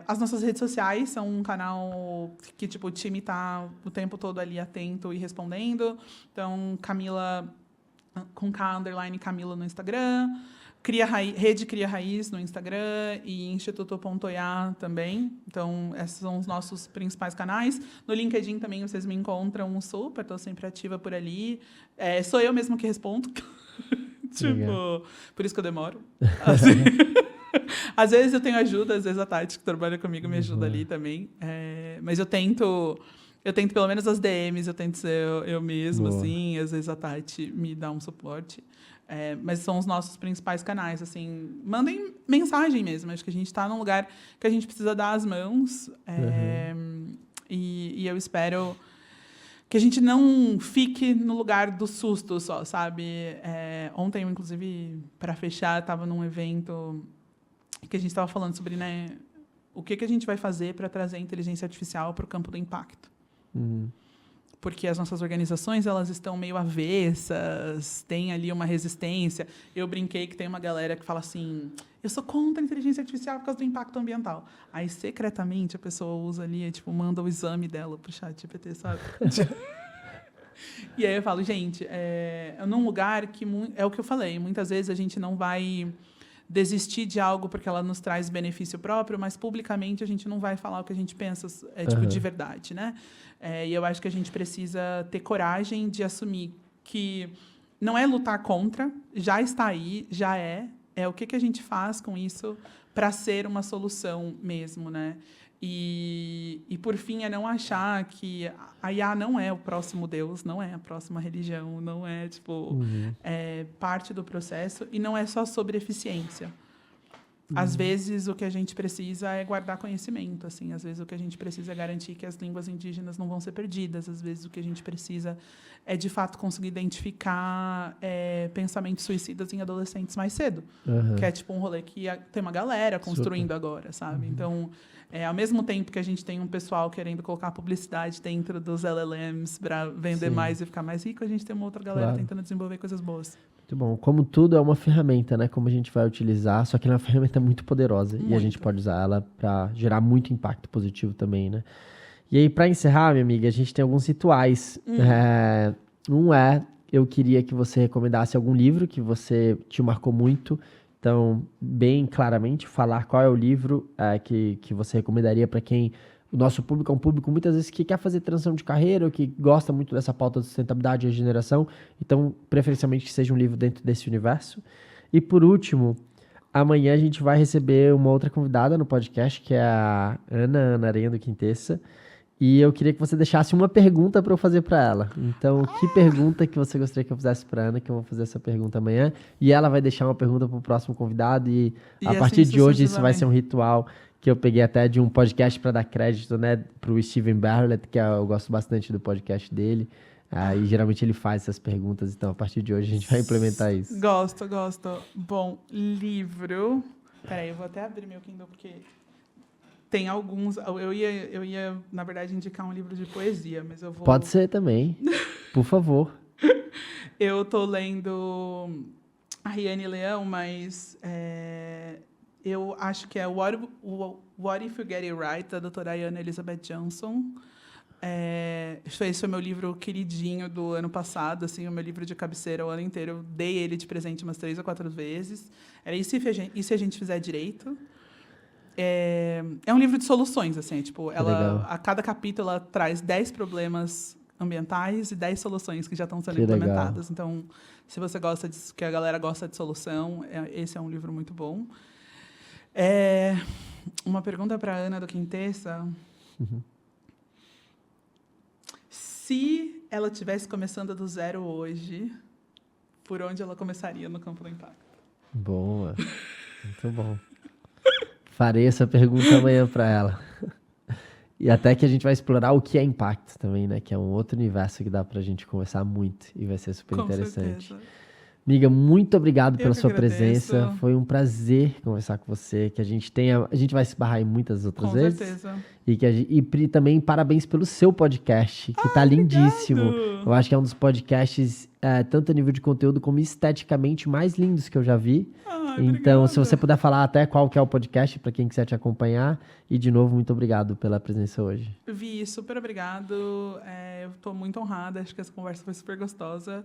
As nossas redes sociais são um canal que tipo, o time está o tempo todo ali atento e respondendo. Então, Camila com K, _ Camila no Instagram. Rede Cria Raiz no Instagram e instituto.oia também. Então, esses são os nossos principais canais. No LinkedIn também vocês me encontram super, estou sempre ativa por ali. Sou eu mesmo que respondo. Tipo, por isso que eu demoro. Assim, às vezes eu tenho ajuda, às vezes a Tati, que trabalha comigo, me ajuda ali também. Mas eu tento pelo menos as DMs, eu tento ser eu mesmo, assim. Às vezes a Tati me dá um suporte. Mas são os nossos principais canais, assim, mandem mensagem mesmo, acho que a gente está num lugar que a gente precisa dar as mãos, e eu espero que a gente não fique no lugar do susto só, sabe? Ontem, inclusive, para fechar, estava num evento que a gente estava falando sobre, né, o que a gente vai fazer para trazer a inteligência artificial para o campo do impacto. Porque as nossas organizações, elas estão meio avessas, tem ali uma resistência. Eu brinquei que tem uma galera que fala assim, eu sou contra a inteligência artificial por causa do impacto ambiental. Aí, secretamente, a pessoa usa ali, tipo, manda o exame dela pro ChatGPT, sabe? E aí eu falo, gente, num lugar que... É o que eu falei, muitas vezes a gente não vai desistir de algo porque ela nos traz benefício próprio, mas publicamente a gente não vai falar o que a gente pensa tipo, de verdade, né? E eu acho que a gente precisa ter coragem de assumir que não é lutar contra, já está aí, já é o que a gente faz com isso para ser uma solução mesmo, né? E por fim, é não achar que a IA não é o próximo Deus, não é a próxima religião, não é, tipo, parte do processo e não é só sobre eficiência. Às vezes, o que a gente precisa é guardar conhecimento, assim. Às vezes, o que a gente precisa é garantir que as línguas indígenas não vão ser perdidas. Às vezes, o que a gente precisa é, de fato, conseguir identificar pensamentos suicidas em adolescentes mais cedo. Que é, tipo, um rolê que tem uma galera construindo agora, sabe? Então, ao mesmo tempo que a gente tem um pessoal querendo colocar publicidade dentro dos LLMs para vender mais e ficar mais rico, a gente tem uma outra galera tentando desenvolver coisas boas. Muito bom. Como tudo é uma ferramenta, né? Como a gente vai utilizar, só que ela é uma ferramenta muito poderosa e a gente pode usar ela para gerar muito impacto positivo também, né? E aí, para encerrar, minha amiga, a gente tem alguns rituais. Eu queria que você recomendasse algum livro que você te marcou muito. Então, bem claramente, falar qual é o livro que você recomendaria para quem... O nosso público é um público, muitas vezes, que quer fazer transição de carreira, ou que gosta muito dessa pauta de sustentabilidade e regeneração. Então, preferencialmente, que seja um livro dentro desse universo. E, por último, amanhã a gente vai receber uma outra convidada no podcast, que é a Ana Aranha do Quintessa. E eu queria que você deixasse uma pergunta para eu fazer para ela. Então, que pergunta que você gostaria que eu fizesse para Ana, que eu vou fazer essa pergunta amanhã. E ela vai deixar uma pergunta para o próximo convidado. E a partir de hoje, isso vai ser um ritual que eu peguei até de um podcast para dar crédito, né, para o Steven Bartlett, que eu gosto bastante do podcast dele. E geralmente ele faz essas perguntas. Então, a partir de hoje, a gente vai implementar isso. Gosto. Bom, livro... Peraí, eu vou até abrir meu Kindle, porque... Tem alguns... Eu ia, na verdade, indicar um livro de poesia, mas eu vou... Pode ser também, por favor. Eu estou lendo a Riane Leão, mas eu acho que é What If You Get It Right, da doutora Ayana Elizabeth Johnson. Esse foi meu livro queridinho do ano passado, assim, o meu livro de cabeceira o ano inteiro. Eu dei ele de presente umas 3 ou 4 vezes. Era E se a gente fizer direito? É um livro de soluções, assim, tipo, a cada capítulo ela traz 10 problemas ambientais e 10 soluções que já estão sendo implementadas. Então, se você gosta que a galera gosta de solução, esse é um livro muito bom. Uma pergunta para a Ana do Quintessa. Se ela estivesse começando do zero hoje, por onde ela começaria no campo do impacto? Boa. Muito bom. Farei essa pergunta amanhã para ela. E até que a gente vai explorar o que é impacto também, né? Que é um outro universo que dá pra gente conversar muito e vai ser super interessante. Certeza. Amiga, muito obrigado pela sua agradeço. presença. Foi um prazer conversar com você. Que a gente vai se barrar em muitas outras vezes. Com certeza. E Pri, também parabéns pelo seu podcast, que tá lindíssimo. Obrigado. Eu acho que é um dos podcasts, tanto a nível de conteúdo como esteticamente, mais lindos que eu já vi. Então, obrigada. se você puder falar até qual que é o podcast, para quem quiser te acompanhar. E, de novo, muito obrigado pela presença hoje. Vi, super obrigado. Eu estou muito honrada, acho que essa conversa foi super gostosa.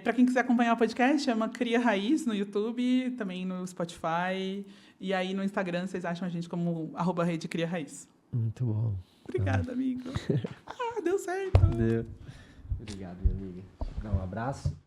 Para quem quiser acompanhar o podcast, chama Cria Raiz no YouTube, também no Spotify. E aí no Instagram vocês acham a gente como @Rede Cria Raiz. Muito bom. Obrigada, amigo. Deu certo. Deu. Obrigado, minha amiga. Dá um abraço.